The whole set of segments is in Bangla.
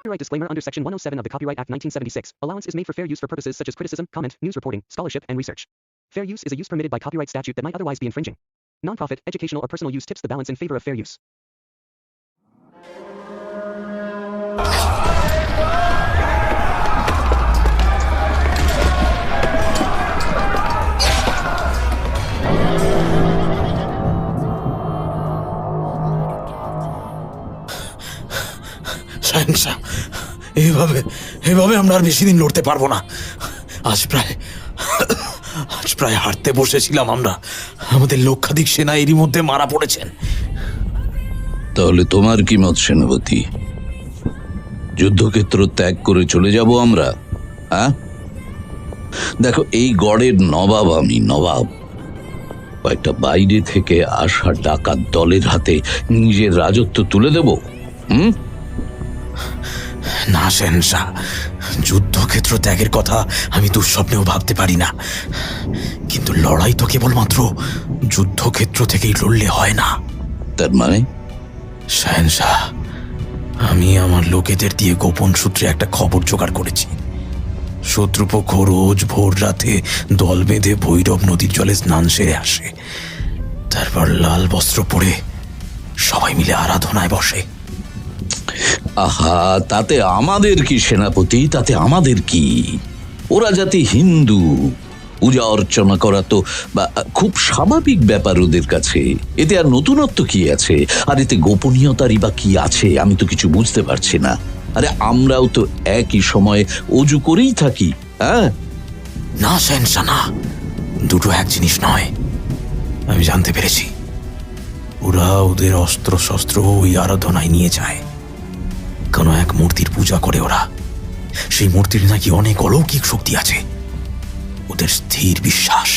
Copyright disclaimer under Section 107 of the Copyright Act 1976. Allowance is made for fair use for purposes such as criticism, comment, news reporting, scholarship, and research. Fair use is a use permitted by copyright statute that might otherwise be infringing. Nonprofit, educational, or personal use tips the balance in favor of fair use. এভাবে আমরা আর বেশি দিন লড়তে পারবো না। আজ প্রায় হারতে বসেছিলাম আমরা। আমাদের লক্ষাধিক সেনা এরই মধ্যে মারা পড়েছেন। তাহলে তোমার কি মত সেনাপতি? যুদ্ধক্ষেত্র ত্যাগ করে চলে যাব আমরা? হ্যাঁ, দেখো, এই গড়ের নবাব আমি, নবাব। কয়েকটা বাইরে থেকে আসা ডাকাত দলের হাতে নিজের রাজত্ব তুলে দেব? না শেনশাহ, যুদ্ধক্ষেত্র ত্যাগের কথা আমি দুঃস্বপ্নেও ভাবতে পারি না, কিন্তু লড়াই তো কেবলমাত্র যুদ্ধক্ষেত্র থেকেই লড়লে হয় না। তার মানে? শেনশাহ, আমি আমার লোকেদের দিয়ে গোপন সূত্রে একটা খবর জোগাড় করেছি। শত্রুপক্ষ রোজ ভোর রাতে দল বেঁধে ভৈরব নদীর জলে স্নান সেরে আসে, তারপর লাল বস্ত্র পরে সবাই মিলে আরাধনায় বসে। আহা, তাতে আমাদের কি সেনাপতি? তাতে আমাদের কি? ওরা জাতি হিন্দু, পূজা অর্চনা করা তো খুব স্বাভাবিক ব্যাপার ওদের কাছে। এতে আর নতুনত্ব কি আছে? আর এতে গোপনীয়তারই বা কি আছে? আমি তো কিছু বুঝতে পারছি না। আরে আমরাও তো একই সময়ে অজু করেই থাকি। হ্যাঁ না শেনশাহ, না, দুটো এক জিনিস নয়। আমি জানতে পেরেছি, ওরা ওদের অস্ত্র শস্ত্র ওই আরাধনায় নিয়ে যায়। কোনো এক মূর্তির পূজা করে ওরা। সেই মূর্তির নাকি অনেক অলৌকিক শক্তি আছে। ওদের স্থির বিশ্বাস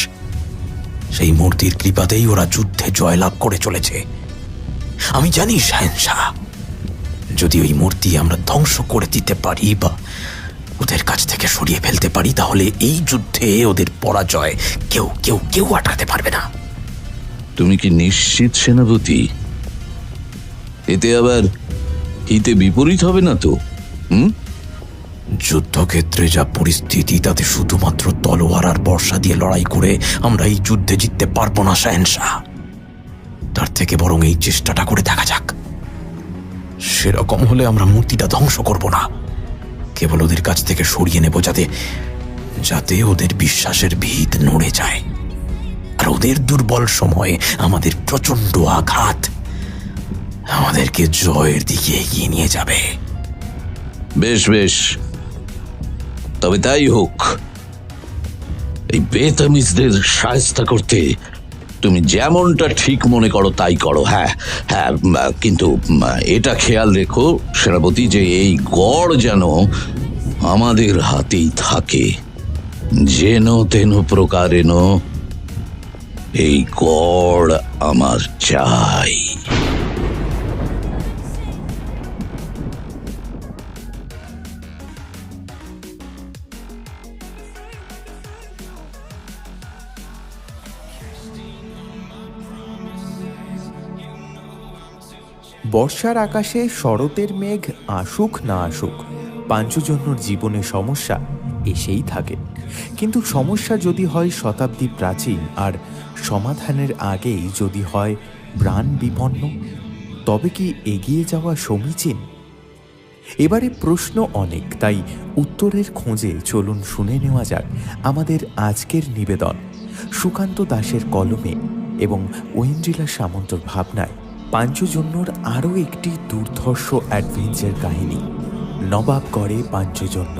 সেই মূর্তির কৃপাতেই ওরা যুদ্ধে জয়লাভ করে চলেছে। আমি জানি শেনশাহ, যদি ওই মূর্তি আমরা ধ্বংস করে দিতে পারি বা ওদের কাছ থেকে সরিয়ে ফেলতে পারি, তাহলে এই যুদ্ধে ওদের পরাজয় কেউ কেউ কেউ আটকাতে পারবে না। তুমি কি নিশ্চিত সেনাপতি? এতে আবার হিতে বিপরীত হবে না তো? যুদ্ধক্ষেত্রে যা পরিস্থিতি, তাতে শুধুমাত্র তলোয়ার আর বর্ষা দিয়ে লড়াই করে আমরা এই যুদ্ধে জিততে পারবো না শেনশাহ। তার থেকে বরং এই চেষ্টাটা করে দেখা যাক। সেরকম হলে আমরা মূর্তিটা ধ্বংস করব না, কেবল ওদের কাছ থেকে সরিয়ে নেব, যাতে ওদের বিশ্বাসের ভিত নড়ে যায়। আর ওদের দুর্বল সময়ে আমাদের প্রচন্ড আঘাত আমাদেরকে জয়ের দিকে এগিয়ে নিয়ে যাবে। বেশ বেশ, তবে তাই হোক। এই বেতামিজদের শায়েস্তা করতে তুমি যেমনটা ঠিক মনে করো তাই করো। হ্যাঁ হ্যাঁ, কিন্তু এটা খেয়াল রেখো সেনাপতি, যে এই গড় যেন আমাদের হাতেই থাকে। যেন তেন প্রকারেণ এই গড় আমার চাই। বর্ষার আকাশে শরতের মেঘ আসুক না আসুক, পাঞ্চজন্যর জীবনে সমস্যা এসেই থাকে। কিন্তু সমস্যা যদি হয় শতাব্দী প্রাচীন, আর সমাধানের আগেই যদি হয় প্রাণ বিপন্ন, তবে কি এগিয়ে যাওয়া সমীচীন? এবারে প্রশ্ন অনেক, তাই উত্তরের খোঁজে চলুন শুনে নেওয়া যাক আমাদের আজকের নিবেদন সুকান্ত দাসের কলমে এবং ঐন্দ্রিলা সামন্তর ভাবনায় পাঞ্চজন্যর আরও একটি দুর্ধর্ষ অ্যাডভেঞ্চার কাহিনী, নবাবগড়ে পাঞ্চজন্য।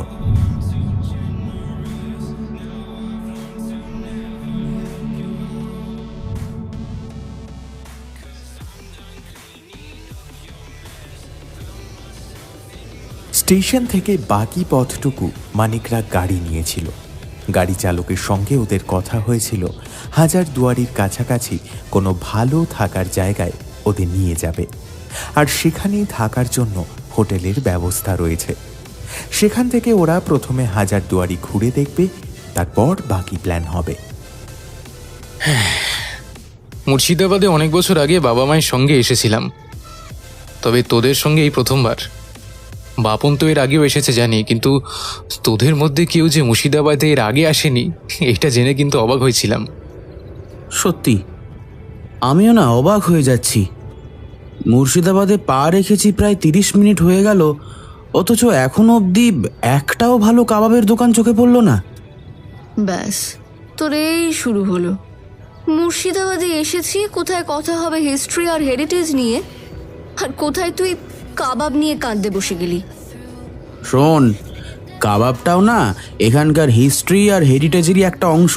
স্টেশন থেকে বাকি পথটুকু মানিকরা গাড়ি নিয়েছিল। গাড়ি চালকের সঙ্গে ওদের কথা হয়েছিল হাজারদুয়ারির কাছাকাছি কোনো ভালো থাকার জায়গায় ওদের নিয়ে যাবে, আর সেখানেই থাকার জন্য হোটেলের ব্যবস্থা রয়েছে। সেখান থেকে ওরা প্রথমে হাজারদুয়ারি ঘুরে দেখবে, তারপর বাকি প্ল্যান হবে। মুর্শিদাবাদে অনেক বছর আগে বাবা মায়ের সঙ্গে এসেছিলাম, তবে তোদের সঙ্গে এই প্রথমবার। বাপন তো এর আগেও এসেছে জানি, কিন্তু তোদের মধ্যে কেউ যে মুর্শিদাবাদে এর আগে আসেনি এটা জেনে কিন্তু অবাক হয়েছিলাম। সত্যি আমিও না অবাক হয়ে যাচ্ছি। মুর্শিদাবাদে পা রেখেছি প্রায় 30 মিনিট হয়ে গেল, অথচ এখনো অবধি একটাও ভালো কাবাবের দোকান চোখে পড়লো না। ব্যাস, তোর এই শুরু হলো। মুর্শিদাবাদে এসেছি, কোথায় কথা হবে হিস্ট্রি আর হেরিটেজ নিয়ে, আর কোথায় তুই কাবাব নিয়ে কাঁদতে বসে গেলি। শোন, কাবাবটাও না এখানকার হিস্ট্রি আর হেরিটেজেরই একটা অংশ,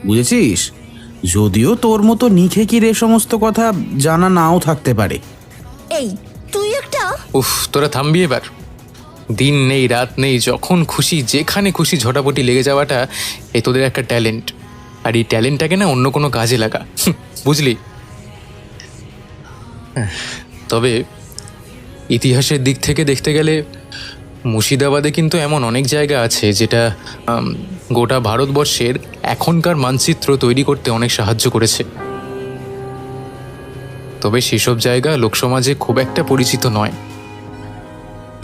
বুঝেছিস? যদিও তোর মতো নিখেকির এ সমস্ত কথা জানা নাও থাকতে পারে। এই তুই একটা উফ, তোরা থামবি এবার। দিন নেই রাত নেই, যখন খুশি যেখানে খুশি ঝটাপটি লেগে যাওয়াটা এ তোদের একটা ট্যালেন্ট। আর এই ট্যালেন্টটাকে না অন্য কোনো কাজে লাগা, বুঝলি? তবে ইতিহাসের দিক থেকে দেখতে গেলে মুর্শিদাবাদে কিন্তু এমন অনেক জায়গা আছে যেটা গোটা ভারতবর্ষের এখনকার মানচিত্র তৈরি করতে অনেক সাহায্য করেছে। তবে সেসব জায়গা লোকসমাজে খুব একটা পরিচিত নয়।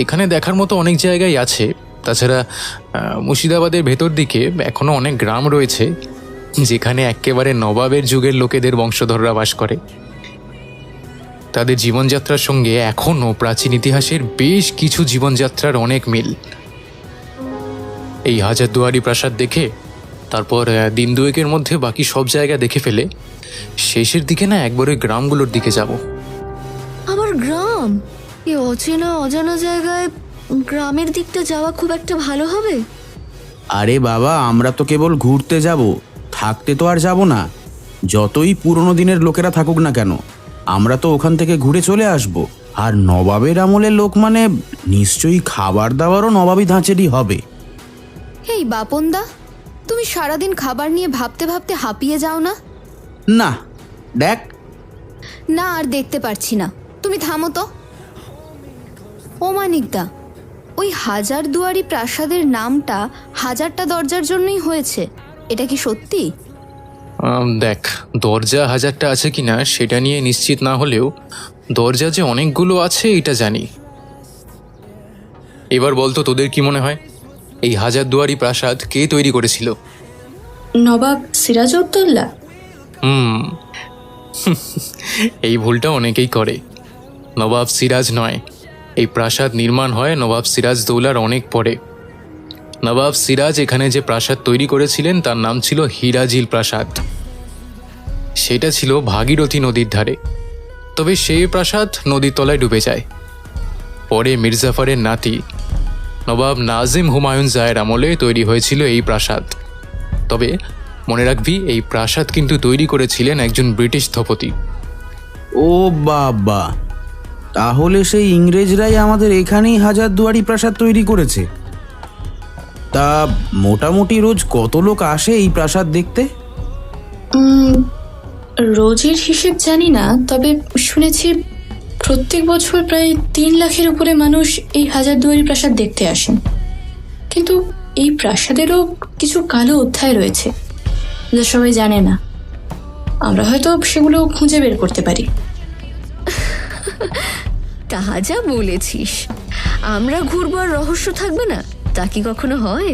এখানে দেখার মতো অনেক জায়গাই আছে। তাছাড়া মুর্শিদাবাদের ভেতর দিকে এখনও অনেক গ্রাম রয়েছে যেখানে একেবারে নবাবের যুগের লোকেদের বংশধররা বাস করে। তাদের জীবনযাত্রার সঙ্গে এখনও প্রাচীন ইতিহাসের বেশ কিছু জীবনযাত্রার অনেক মিল। এই হাজারদুয়ারি প্রাসাদ দেখে তারপর দিন দুয়েকের মধ্যে বাকি সব জায়গা দেখে ফেলে শেষের দিকে না একবার ওই গ্রামগুলোর দিকে যাব। আবার গ্রাম? এই অচেনা অজানা জায়গায় গ্রামের দিকটা যাওয়া খুব একটা ভালো হবে? আরে বাবা, আমরা তো কেবল ঘুরতে যাব, থাকতে তো আর যাব না। যতই পুরনো দিনের লোকেরা থাকুক না কেন, আমরা তো ওখান থেকে ঘুরে চলে আসব। আর নবাবের আমলের লোক মানে নিশ্চয়ই খাবার দাবারও নবাবী ধাঁচেরই হবে। এই বাপনদা, তুমি সারাদিন খাবার নিয়ে ভাবতে ভাবতে হাঁপিয়ে যাও না? না দেখ, না আর দেখতে পারছি না, তুমি থামো তো। ও মানিকদা, ওই হাজারদুয়ারি প্রাসাদের নামটা হাজারটা দরজার জন্যই হয়েছে, এটা কি সত্যি? দেখ, দরজা হাজারটা আছে কিনা সেটা নিয়ে নিশ্চিত না হলেও দরজা যে অনেকগুলো আছে এটা জানি। এবার বলতো তোদের কি মনে হয় এই হাজারদুয়ারি প্রাসাদ কে তৈরি করেছিল? নবাব সিরাজউদ্দৌলা। এই ভুলটা অনেকেই করে। নবাব সিরাজ নয়, এই প্রাসাদ নির্মাণ হয় নবাব সিরাজদৌলার অনেক পরে। নবাব সিরাজ এখানে যে প্রাসাদ তৈরি করেছিলেন তার নাম ছিল হিরাজিল প্রাসাদ। সেটা ছিল ভাগীরথী নদীর ধারে। তবে সেই প্রাসাদ নদীর তলায় ডুবে যায়। পরে মির্জাফরের নাতি নবাব নাজিম হুমায়ুন জায়ের আমলে তৈরি হয়েছিল এই প্রাসাদ। তবে মনে রাখবি, এই প্রাসাদ কিন্তু তৈরি করেছিলেন একজন ব্রিটিশ স্থপতি। ও বাবা, তাহলে সেই ইংরেজরাই আমাদের এখানেই হাজারদুয়ারি প্রাসাদ তৈরি করেছে। তা মোটামুটি রোজ কত লোক আসে এই প্রাসাদ দেখতে? রোজের হিসেব জানি না, তবে শুনেছি প্রত্যেক বছর প্রায় 3 লাখের উপরে মানুষ এই হাজারদুয়ারি প্রাসাদ দেখতে আসেন। কিন্তু এই প্রাসাদেরও কিছু কালো অধ্যায় রয়েছে যা সবাই জানে না। আমরা হয়তো সেগুলো খুঁজে বের করতে পারি। তাহা যা বলেছিস, আমরা ঘুরবো আর রহস্য থাকবে না, তা কি কখনো হয়?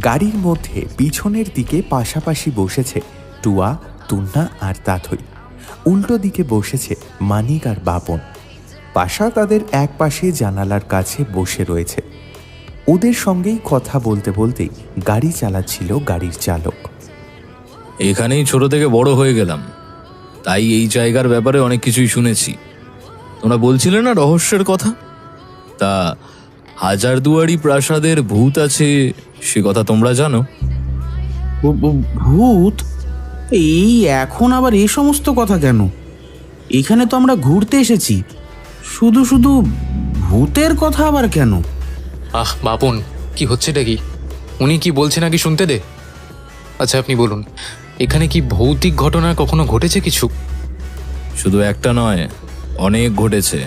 গাড়ির মধ্যে পিছনের দিকে পাশাপাশি বসেছে টুয়া, তুন্না আর তাথই। উল্টো দিকে বসেছে মানিক আর বাপন। পাশা তাদের এক পাশে জানালার কাছে বসে রয়েছে। ওদের সঙ্গেই কথা বলতে বলতেই গাড়ি চালাচ্ছিল গাড়ির চালক। এখানেই ছোট থেকে বড় হয়ে গেলাম, তাই এই জায়গার ব্যাপারে অনেক কিছুই শুনেছি। তোমরা বলছিলে না রহস্যের কথা? তা হাজারদুয়ারি প্রাসাদের ভূত আছে সে কথা তোমরা জানো? ভূত? এই এখন আবার এই সমস্ত কথা কেন? এখানে তো আমরা ঘুরতে এসেছি, শুধু শুধু ভূতের কথা আবার কেন? আহ বাপন, কি হচ্ছেটা কি? উনি কি বলছে নাকি শুনতে দে। আচ্ছা আপনি বলুন, এখানে কি ভৌতিক ঘটনা কখনো ঘটেছে কিছু? শুধু একটা নয়, অনেক ঘটেছে।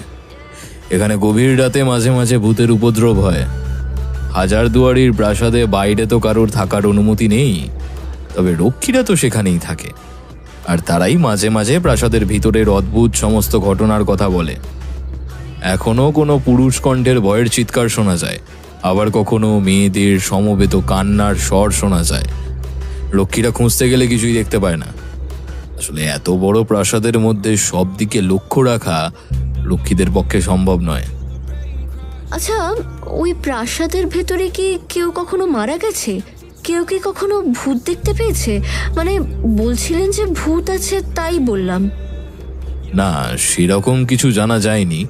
এখানে গভীর রাতে মাঝে মাঝে ভূতের উপদ্রব হয়। হাজারদুয়ারির প্রাসাদে বাইরে তো কারোর থাকার অনুমতি নেই, তবে রক্ষীরা তো সেখানেই থাকে, আর তারাই মাঝে মাঝে প্রাসাদের ভিতরের অদ্ভুত সমস্ত ঘটনার কথা বলে। এখনো কোনো পুরুষ কণ্ঠের ভয়ের চিৎকার শোনা যায়, আবার কখনো মেয়েদের সমবেত কান্নার স্বর শোনা যায়। লক্ষ্মীরা খুঁজতে গেলে কিছুই দেখতে পায় না। আসলে এত বড় প্রাসাদের মধ্যে সব দিকে লক্ষ্য রাখা লক্ষ্মীদের পক্ষে সম্ভব নয়। আচ্ছা, ওই প্রাসাদের ভেতরে কি কেউ কখনো মারা গেছে? কেউ কি কখনো ভূত দেখতে পেয়েছে? মানে বলছিলেন যে ভূত আছে, তাই বললাম। না, সেরকম কিছু জানা যায়নি।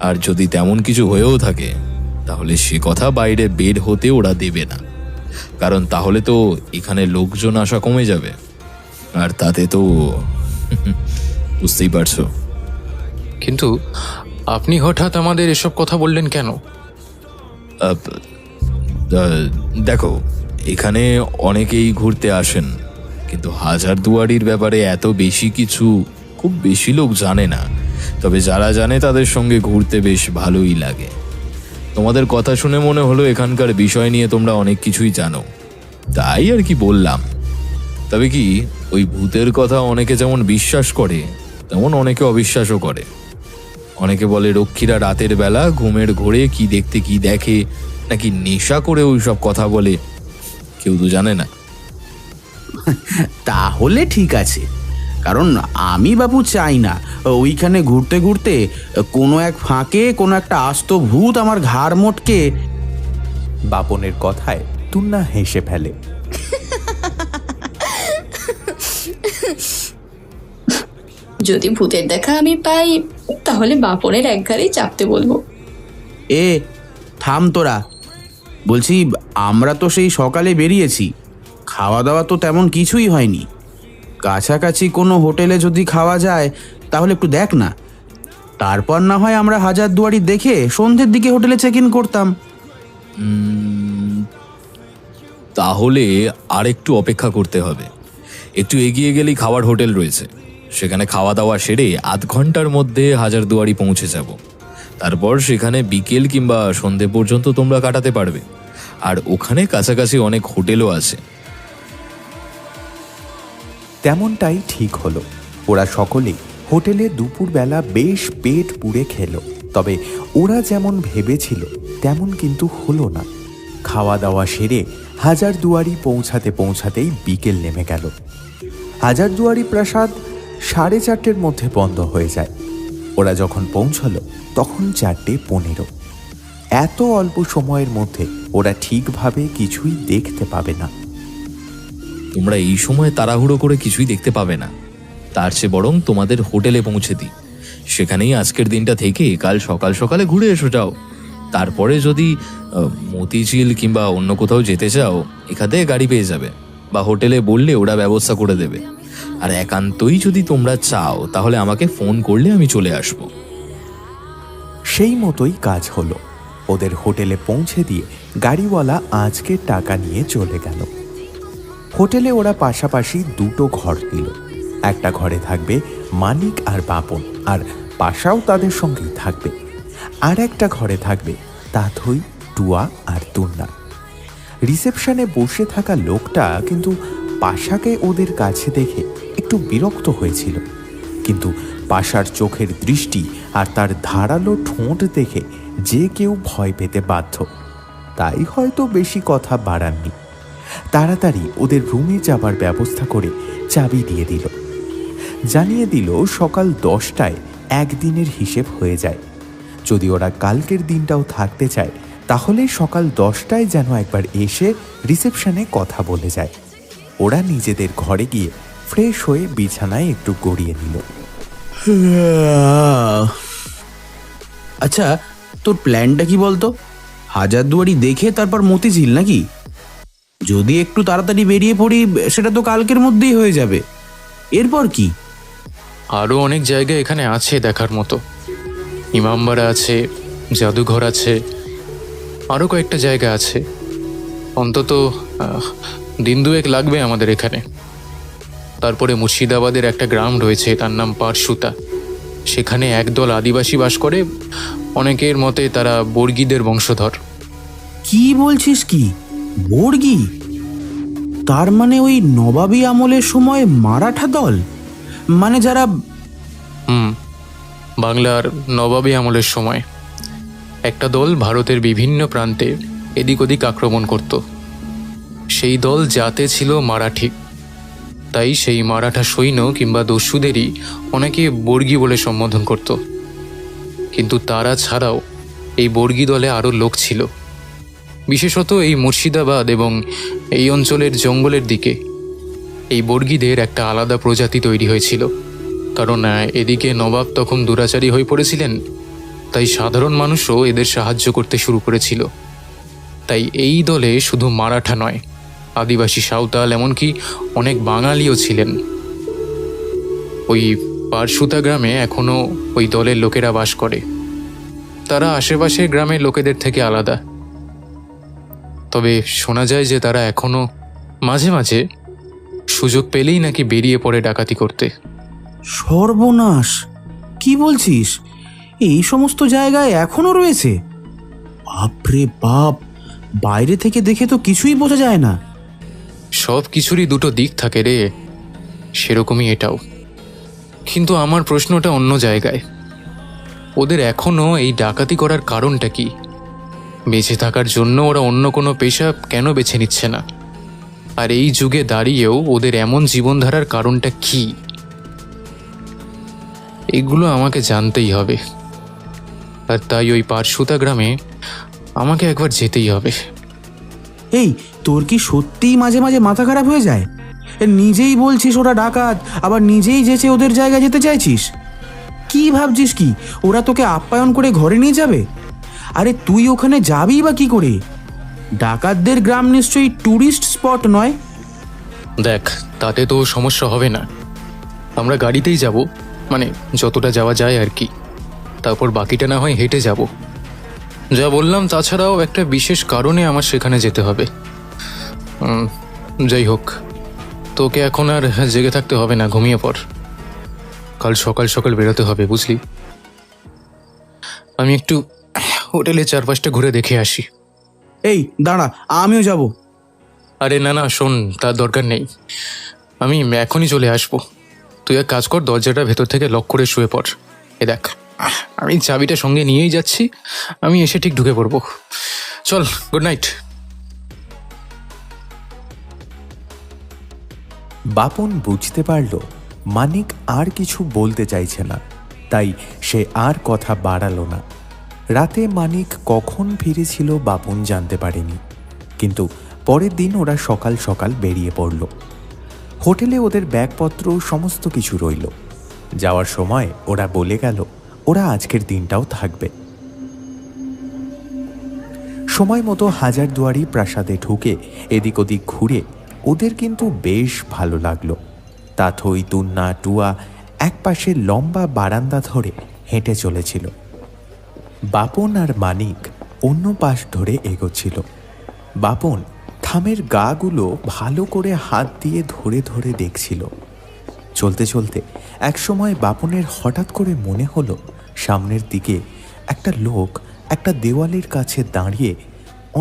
আর যদি তেমন কিছু হয়েও থাকে তাহলে সে কথা বাইরে বের হতে ওরা দেবে না, কারণ তাহলে তো এখানে লোকজন আসা কমে যাবে, আর তাতে তো বুঝতেই পারছো। কিন্তু আপনি হঠাৎ আমাদের এসব কথা বললেন কেন? দেখো, এখানে অনেকেই ঘুরতে আসেন, কিন্তু হাজারদুয়ারির ব্যাপারে এত বেশি কিছু খুব বেশি লোক জানে না। তবে যারা জানে তাদের সঙ্গে ঘুরতে বেশ ভালোই লাগে। তোমাদের কথা শুনে মনে হলো এখানকার বিষয় নিয়ে তোমরা অনেক কিছুই জানো, তাই আর কি বললাম। তবে কি, ওই ভূতের কথা অনেকে যেমন বিশ্বাস করে তেমন অনেকে অবিশ্বাসও করে। অনেকে বলে রক্ষীরা রাতের বেলা ঘুমের ঘোরে কি দেখতে কি দেখে, নাকি নেশা করে ওই সব কথা বলে, কেউ তো জানে না। তাহলে ঠিক আছে, কারণ আমি বাবু চাই না ওইখানে ঘুরতে ঘুরতে কোনো এক ফাঁকে কোনো একটা আস্ত ভূত আমার ঘাড় মোটকে। বাপনের কথায় টুন্না হেসে ফেলে। যদি ভূতের দেখা আমি পাই তাহলে বাপনের একঘাড়েই চাপতে বলবো। এ থাম তোরা, বলছি আমরা তো সেই সকালে বেরিয়েছি, খাওয়া দাওয়া তো তেমন কিছুই হয়নি। কাছাকাছি কোনো হোটেলে যদি খাওয়া যায় তাহলে একটু দেখ না, তারপর না হয় আমরা হাজারদুয়ারি দেখে সন্ধ্যের দিকে হোটেলে চেক ইন করতাম। তাহলে আর একটু অপেক্ষা করতে হবে। একটু এগিয়ে গেলেই খাওয়ার হোটেল রয়েছে, সেখানে খাওয়া দাওয়া সেরে আধ ঘন্টার মধ্যে হাজারদুয়ারি পৌঁছে যাব। তারপর সেখানে বিকেল কিংবা সন্ধে পর্যন্ত তোমরা কাটাতে পারবে, আর ওখানে কাছাকাছি অনেক হোটেলও আছে। তেমনটাই ঠিক হলো। ওরা সকলেই হোটেলে দুপুরবেলা বেশ পেট পুড়ে খেলো। তবে ওরা যেমন ভেবেছিল তেমন কিন্তু হলো না। খাওয়া দাওয়া সেরে হাজারদুয়ারি পৌঁছাতে পৌঁছাতেই বিকেল নেমে গেল। হাজারদুয়ারি প্রাসাদ 4:30-র মধ্যে বন্ধ হয়ে যায়। ওরা যখন পৌঁছলো তখন 4:15। এত অল্প সময়ের মধ্যে ওরা ঠিকভাবে কিছুই দেখতে পাবে না। তোমরা এই সময় তাড়াহুড়ো করে কিছুই দেখতে পাবে না, তার চেয়ে বরং তোমাদের হোটেলে পৌঁছে দিই। সেখানেই আজকের দিনটা থেকে কাল সকাল সকালে ঘুরে এসো যাও। তারপরে যদি মতিঝিল কিংবা অন্য কোথাও যেতে চাও, এখান থেকে গাড়ি পেয়ে যাবে, বা হোটেলে বললে ওরা ব্যবস্থা করে দেবে। আর একান্তই যদি তোমরা চাও তাহলে আমাকে ফোন করলে আমি চলে আসব। সেই মতোই কাজ হলো। ওদের হোটেলে পৌঁছে দিয়ে গাড়িওয়ালা আজকে টাকা নিয়ে চলে গেল। হোটেলে ওরা পাশাপাশি 2টো ঘর দিল। একটা ঘরে থাকবে মানিক আর বাপন, আর পাশাও তাদের সঙ্গেই থাকবে। আর একটা ঘরে থাকবে তাথই, টুয়া আর তুন্না। রিসেপশনে বসে থাকা লোকটা কিন্তু পাশাকে ওদের কাছে দেখে একটু বিরক্ত হয়েছিল, কিন্তু পাশার চোখের দৃষ্টি আর তার ধারালো ঠোঁট দেখে যে কেউ ভয় পেতে বাধ্য। তাই হয়তো বেশি কথা বাড়াননি। তাড়াতাড়ি ওদের রুমে যাবার ব্যবস্থা করে চাবি দিয়ে দিল। জানিয়ে দিল সকাল 10টায় একদিনের হিসেব হয়ে যায়। যদি ওরা কালকের দিনটাও থাকতে চায় তাহলে সকাল 10টায় যেন একবার এসে রিসেপশনে কথা বলে যায়। ওরা নিজেদের ঘরে গিয়ে ফ্রেশ হয়ে বিছানায় একটু গড়িয়ে নিল। আচ্ছা, তোর প্ল্যানটা কি বলতো? হাজারদুয়ারি দেখে তারপর মতিঝিল নাকি? যদি একটু তাড়াতাড়ি বেরিয়ে পড়ি সেটা তো কালকের মধ্যেই হয়ে যাবে। এরপর কি? আরও অনেক জায়গা এখানে আছে দেখার মতো। ইমামবাড়া আছে, জাদুঘর আছে, আরও কয়েকটা জায়গা আছে। অন্তত দিন দুয়েক লাগবে আমাদের এখানে। তারপরে মুর্শিদাবাদের একটা গ্রাম রয়েছে, তার নাম পারসুতা। সেখানে একদল আদিবাসী বাস করে। অনেকের মতে তারা বর্গীদের বংশধর। কি বলছিস কি? বর্গী? তার মানে ওই নবাবী আমলের সময় মারাঠা দল, মানে যারা... বাংলার নবাবী আমলের সময় একটা দল ভারতের বিভিন্ন প্রান্তে এদিক ওদিক আক্রমণ করত। সেই দল জাতে ছিল মারাঠি, তাই সেই মারাঠা সৈন্য কিংবা দস্যুদেরই অনেকে বর্গী বলে সম্বোধন করত। কিন্তু তারা ছাড়াও এই বর্গী দলে আরও লোক ছিল, বিশেষত এই মুর্শিদাবাদ এবং এই অঞ্চলের জঙ্গলের দিকে এই বর্গীদের একটা আলাদা প্রজাতি তৈরি হয়েছিল। কারণ এদিকে নবাব তখন দুরাচারী হয়ে পড়েছিলেন, তাই সাধারণ মানুষও এদের সাহায্য করতে শুরু করেছিল। তাই এই দলে শুধু মারাঠা নয়, আদিবাসী, সাঁওতাল, এমনকি অনেক বাঙালিও ছিলেন। ওই পারসুতা গ্রামে এখনও ওই দলের লোকেরা বাস করে। তারা আশেপাশের গ্রামের লোকেদের থেকে আলাদা, তবে শোনা যায় যে তারা এখনও মাঝে মাঝে সুযোগ পেলেই নাকি বেরিয়ে পড়ে ডাকাতি করতে। সর্বনাশ, কি বলছিস? এই সমস্ত জায়গায় এখনো রয়েছে? বাপরে বাপ, বাইরে থেকে দেখে তো কিছুই বোঝা যায় না। সব কিছুরই দুটো দিক থাকে রে, সেরকমই এটাও। কিন্তু আমার প্রশ্নটা অন্য জায়গায়। ওদের এখনও এই ডাকাতি করার কারণটা কি? বেঁচে থাকার জন্য ওরা অন্য কোনো পেশা কেন বেছে নিচ্ছে না? আর এই যুগে দাঁড়িয়েও ওদের এমন জীবনধারার কারণটা কি? এগুলো আমাকে জানতেই হবে। আর তাই ওই পারসুতা গ্রামে আমাকে একবার যেতেই হবে। এই, তোর কি সত্যিই মাঝে মাঝে মাথা খারাপ হয়ে যায়? নিজেই বলছিস ওরা ডাকাত, আবার নিজেই যেচে ওদের জায়গায় যেতে চাইছিস। কি ভাবছিস কি ওরা তোকে আপ্যায়ন করে ঘরে নিয়ে যাবে? আরে তুই ওখানে যাবি বা কি করে? ডাকাতদের গ্রাম নিশ্চয়ই ট্যুরিস্ট স্পট নয়। দেখ, তাতে তো সমস্যা হবে না। আমরা গাড়িতেই যাব, মানে যতটা যাওয়া যায় আর কি। তারপর বাকিটা না হয় হেঁটে যাব। যা বললাম, তাছাড়াও একটা বিশেষ কারণে আমার সেখানে যেতে হবে। যাই হোক, তোকে এখন আর জেগে থাকতে হবে না, ঘুমিয়ে পড়। কাল সকাল সকাল বেরোতে হবে, বুঝলি? আমি একটু হোটেলে চারপাশটা ঘুরে দেখে আসি। এই দাঁড়া, আমিও যাব। আরে না না, শোন, তার দরকার নেই। আমি এখনই চলে আসবো। তুই এক কাজ কর, দরজাটা ভেতর থেকে লক করে শুয়ে পড়। এ দেখ, আমি চাবিটা সঙ্গে নিয়েই যাচ্ছি। আমি এসে ঠিক ঢুকে পড়বো। চল, গুড নাইট। বাপন বুঝতে পারল মানিক আর কিছু বলতে চাইছে না, তাই সে আর কথা বাড়ালো না। রাতে মানিক কখন ফিরেছিল বাপন জানতে পারেনি, কিন্তু পরের দিন ওরা সকাল সকাল বেরিয়ে পড়ল। হোটেলে ওদের ব্যাগপত্র সমস্ত কিছু রইল। যাওয়ার সময় ওরা বলে গেল ওরা আজকের দিনটাও থাকবে। সময় মতো হাজারদুয়ারি প্রাসাদে ঢুকে এদিক ওদিক ঘুরে ওদের কিন্তু বেশ ভালো লাগলো। তাথই, তুন্না, টুয়া একপাশে লম্বা বারান্দা ধরে হেঁটে চলেছিল। বাপন আর মানিক অন্য পাশ ধরে এগোচ্ছিল। বাপন থামের গাগুলো ভালো করে হাত দিয়ে ধরে ধরে দেখছিল। চলতে চলতে একসময় বাপনের হঠাৎ করে মনে হলো সামনের দিকে একটা লোক একটা দেওয়ালের কাছে দাঁড়িয়ে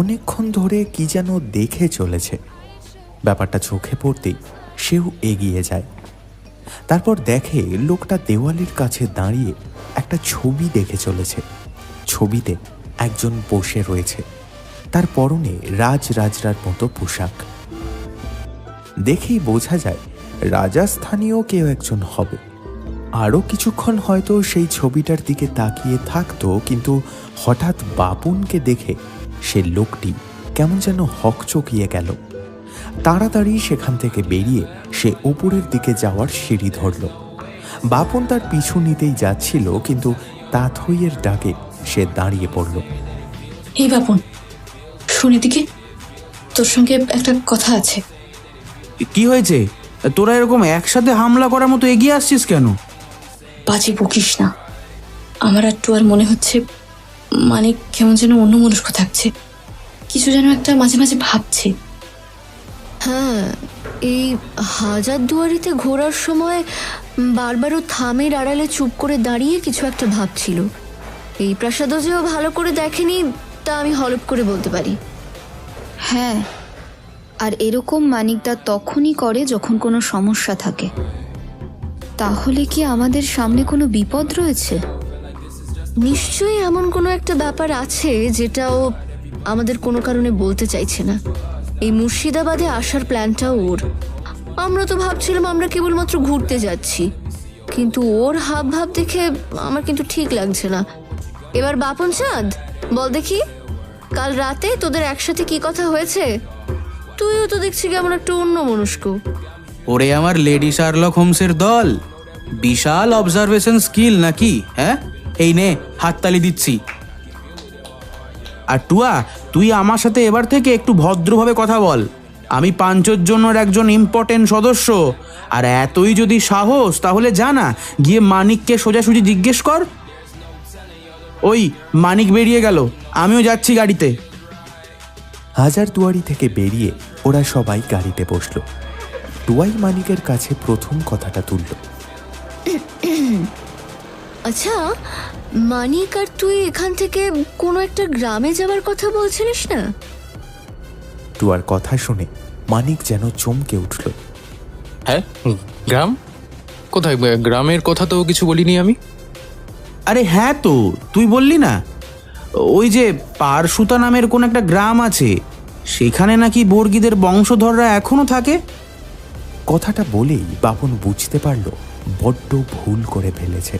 অনেকক্ষণ ধরে কি যেন দেখে চলেছে। ব্যাপারটা চোখে পড়তেই সেও এগিয়ে যায়। তারপর দেখে লোকটা দেওয়ালের কাছে দাঁড়িয়ে একটা ছবি দেখে চলেছে। ছবিতে একজন বসে রয়েছে, তার পরনে রাজরাজরার মতো পোশাক। দেখেই বোঝা যায় রাজস্থানীয় কেউ একজন হবে। আরও কিছুক্ষণ হয়তো সেই ছবিটার দিকে তাকিয়ে থাকতো, কিন্তু হঠাৎ বাপনকে দেখে সে লোকটি কেমন যেন হকচকিয়ে গেল। তাড়াতাড়ি সেখান থেকে বেরিয়ে সে উপরের দিকে যাওয়ার সিঁড়ি ধরল। বাপন তার পিছু নিতেই যাচ্ছিল, কিন্তু তাথইয়ের ডাকে সে দাঁড়িয়ে পড়ল। এই বাপন, শুনি দিকে, তোর সঙ্গে একটা কথা আছে। কি হয়েছে? তোরা এরকম একসাথে হামলা করার মতো এগিয়ে আসছিস কেন? বাজে বকিস না। আমার একটু আর মনে হচ্ছে মানে কেমন যেন অন্যমনস্ক থাকছে, কিছু যেন একটা মাঝে মাঝে ভাবছে। হ্যাঁ, এই হাজারদুয়ারিতে ঘোরার সময় বারবারও থামের আড়ালে চুপ করে দাঁড়িয়ে কিছু একটা ভাবছিল। এই প্রাসাদও যেও ভালো করে দেখেনি তা আমি হলপ করে বলতে পারি। হ্যাঁ, আর এরকম মানিকদা তখনই করে যখন কোনো সমস্যা থাকে। তাহলে কি আমাদের সামনে কোনো বিপদ রয়েছে? নিশ্চয়ই এমন কোনো একটা ব্যাপার আছে যেটা ও আমাদের কোনো কারণে বলতে চাইছে না। এই মুর্শিদাবাদে আসার প্ল্যানটাও ওর। আমরা তো ভাবছিলাম আমরা কেবলমাত্র ঘুরতে যাচ্ছি, কিন্তু ওর হাব ভাব দেখে আমার কিন্তু ঠিক লাগছে না। এবার বাপন চাঁদ, বল দেখি, কাল রাতে তোদের একসাথে কি কথা হয়েছে? তুইও তো দেখছি কেমন একটা অন্যমনস্ক। ওরে আমার লেডি শার্লক হোমসের দল, বিশাল অবজারভেশন স্কিল নাকি? হ্যাঁ, এই নে হাততালি দিচ্ছি। আর টুয়া, তুই আমার সাথে এবার থেকে একটু ভদ্রভাবে কথা বল। আমি পাঞ্চর জন্য একজন ইম্পর্টেন্ট সদস্য, আর এতই যদি সাহস তাহলে জানা গিয়ে মানিককে সোজাসুজি জিজ্ঞেস কর। ওই মানিক বেরিয়ে গেল, আমিও যাচ্ছি গাড়িতে। হাজারদুয়ারি থেকে বেরিয়ে ওরা সবাই গাড়িতে বসলো। টুয়াই মানিকের কাছে প্রথম কথাটা তুলল। আচ্ছা মানিক, আর তুই এখান থেকে কোনো একটা গ্রামে যাবার কথা বলছিলিস না? টুয়ার কথা শুনে মানিক যেন চমকে উঠল। হ্যাঁ, গ্রাম কোথায়? গ্রামের কথা তো কিছু বলিনি আমি। আরে হ্যাঁ তো, তুই বললি না ওই যে পারসুতা নামের কোন একটা গ্রাম আছে, সেখানে নাকি বর্গীদের বংশধররা এখনো থাকে। কথাটা বলেই বাপন বুঝতে পারল বড্ড ভুল করে ফেলেছে।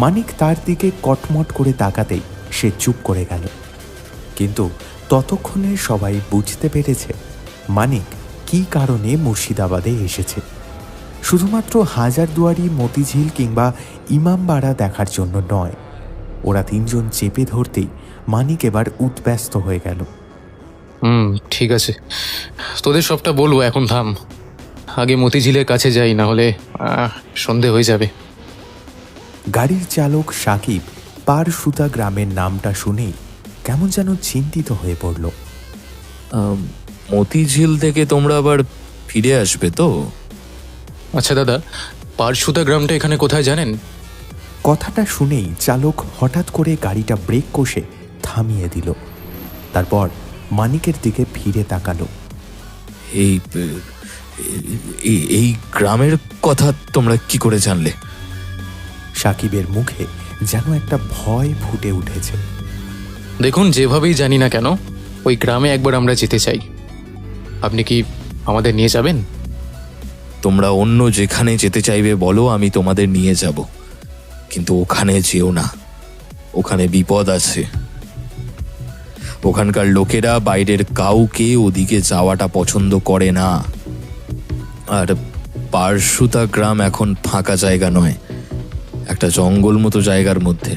মানিক তার দিকে কটমট করে তাকাতেই সে চুপ করে গেল। কিন্তু ততক্ষণে সবাই বুঝতে পেরেছে মানিক কী কারণে মুর্শিদাবাদে এসেছে। শুধুমাত্র হাজারদুয়ারি, মতিঝিল কিংবা ইমামবাড়া দেখার জন্য নয়। ওরা তিনজন চেপে ধরতেই মানিক এবার উদ্ব্যস্ত হয়ে গেল। ঠিক আছে, তোদের সবটা বলবো, এখন থাম। আগে মতিঝিলের কাছে যাই, না হলে সন্ধে হয়ে যাবে। গাড়ির চালক সাকিব পারসুতা গ্রামের নামটা শুনেই কেমন যেন চিন্তিত হয়ে পড়ল। মতিঝিল থেকে তোমরা আবার ফিরে আসবে তো? আচ্ছা দাদা, পারসুতা গ্রামটা এখানে কোথায় জানেন? কথাটা শুনেই চালক হঠাৎ করে গাড়িটা ব্রেক কষে থামিয়ে দিল। তারপর মানিকের দিকে ফিরে তাকালো। এই এই গ্রামের কথা তোমরা কি করে জানলে? সাকিবের মুখে যেন একটা ভয় ফুটে উঠেছে। দেখুন, যেভাবেই জানি না কেন, ওই গ্রামে একবার আমরা যেতে চাই। আপনি কি আমাদের নিয়ে যাবেন? তোমরা অন্য যেখানে যেতে চাইবে বলো, আমি তোমাদের নিয়ে যাব, কিন্তু ওখানে যেও না, ওখানে বিপদ আছে। ওখানকার লোকেরা বাইরের কাউকে ওদিকে যাওয়াটা পছন্দ করে না। আর পারসুতা গ্রাম এখন ফাঁকা জায়গা নয়, একটা জঙ্গল মতো জায়গার মধ্যে।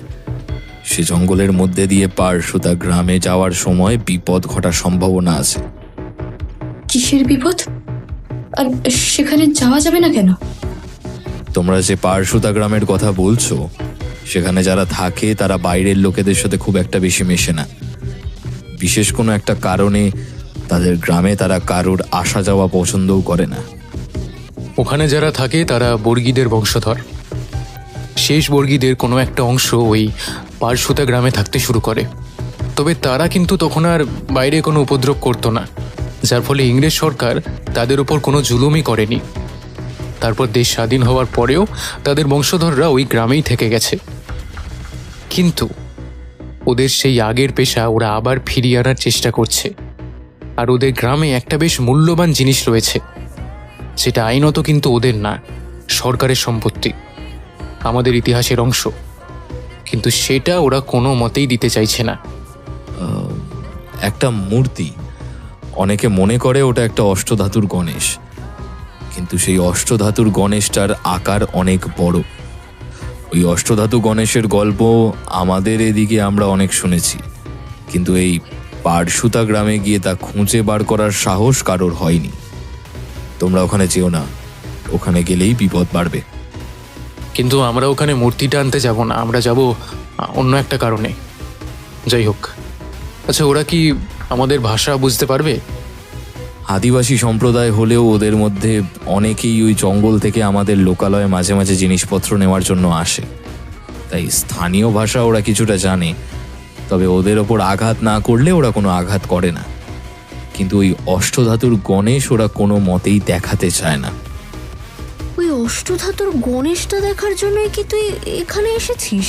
সে জঙ্গলের মধ্যে দিয়ে পারসুতা গ্রামে যাওয়ার সময় বিপদ ঘটার সম্ভাবনা আছে। কিসের বিপদ? আর সেখানে যাওয়া যাবে না কেন? তোমরা যে পারসুতা গ্রামের কথা বলছো, সেখানে যারা থাকে তারা বাইরের লোকেদের সাথে খুব একটা বেশি মেশে না। বিশেষ কোনো একটা কারণে তাদের গ্রামে তারা কারোর আসা যাওয়া পছন্দও করে না। ওখানে যারা থাকে তারা বর্গীদের বংশধর। শেষ বর্গীদের কোনো একটা অংশ ওই পারসুতা গ্রামে থাকতে শুরু করে। তবে তারা কিন্তু তখন আর বাইরে কোনো উপদ্রব করতো না, যার ফলে ইংরেজ সরকার তাদের উপর কোনো জুলুমই করেনি। তারপর দেশ স্বাধীন হওয়ার পরেও তাদের বংশধররা ওই গ্রামেই থেকে গেছে। কিন্তু ওদের সেই আগের পেশা ওরা আবার ফিরিয়ে আনার চেষ্টা করছে। আর ওদের গ্রামে একটা বেশ মূল্যবান জিনিস রয়েছে, যেটা আইনত কিন্তু ওদের না, সরকারের সম্পত্তি, আমাদের ইতিহাসের অংশ। কিন্তু সেটা ওরা কোনো মতেই দিতে চাইছে না। একটা মূর্তি, অনেকে মনে করে ওটা একটা অষ্টধাতুর গণেশ, কিন্তু সেই অষ্টধাতুর গণেশটার আকার অনেক বড়। ওই অষ্টধাতু গণেশের গল্প আমাদের এদিকে আমরা অনেক শুনেছি, কিন্তু এই পারসুতা গ্রামে গিয়ে তা খুঁজে বার করার সাহস কারোর হয়নি। তোমরা ওখানে যেও না, ওখানে গেলেই বিপদ বাড়বে। কিন্তু আমরা ওখানে মূর্তিটা আনতে যাব না, আমরা যাব অন্য একটা কারণে। যাই হোক, আচ্ছা ওরা কি আমাদের ভাষা বুঝতে পারবে? আদিবাসী সম্প্রদায় হলেও ওদের মধ্যে অনেকেই ওই জঙ্গল থেকে আমাদের লোকালয়ে মাঝে মাঝে জিনিসপত্র নেওয়ার জন্য আসে, তাই স্থানীয় ভাষা ওরা কিছুটা জানে। তবে ওদের ওপর আঘাত না করলে ওরা কোনো আঘাত করে না। কিন্তু ওই অষ্টধাতুর গণেশ ওরা কোনো মতেই দেখাতে চায় না। ওই অষ্টধাতুর গণেশটা দেখার জন্যই কি তুই এখানে এসেছিস?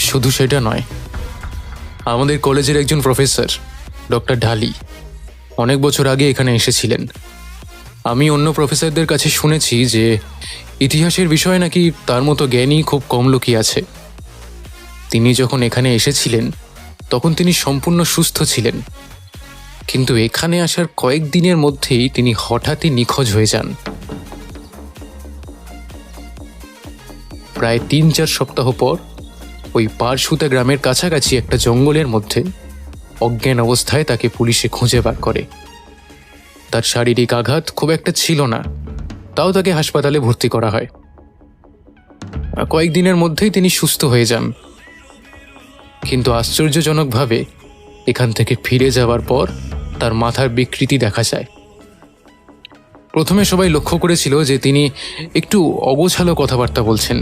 শুধু সেটা নয়, আমাদের কলেজের একজন প্রফেসর ডক্টর ঢালি অনেক বছর আগে এখানে এসেছিলেন। আমি অন্য প্রফেসরদের কাছে শুনেছি যে ইতিহাসের বিষয়ে নাকি তার মতো জ্ঞানী খুব কম লোকই আছে। তিনি যখন এখানে এসেছিলেন তখন তিনি সম্পূর্ণ সুস্থ ছিলেন, কিন্তু এখানে আসার কয়েকদিনের মধ্যেই তিনি হঠাৎই নিখোঁজ হয়ে যান। প্রায় 3-4 সপ্তাহ পর ওই পারসুতা গ্রামের কাছাকাছি একটা জঙ্গলের মধ্যে অজ্ঞান অবস্থায় তাকে পুলিশে খুঁজে বার করে। তার শারীরিক আঘাত খুব একটা ছিল না, তাও তাকে হাসপাতালে ভর্তি করা হয়। কয়েকদিনের মধ্যেই তিনি সুস্থ হয়ে যান, কিন্তু আশ্চর্যজনকভাবে এখান থেকে ফিরে যাওয়ার পর তার মাথার বিকৃতি দেখা যায়। প্রথমে সবাই লক্ষ্য করেছিল যে তিনি একটু অগোছালো কথাবার্তা বলছেন,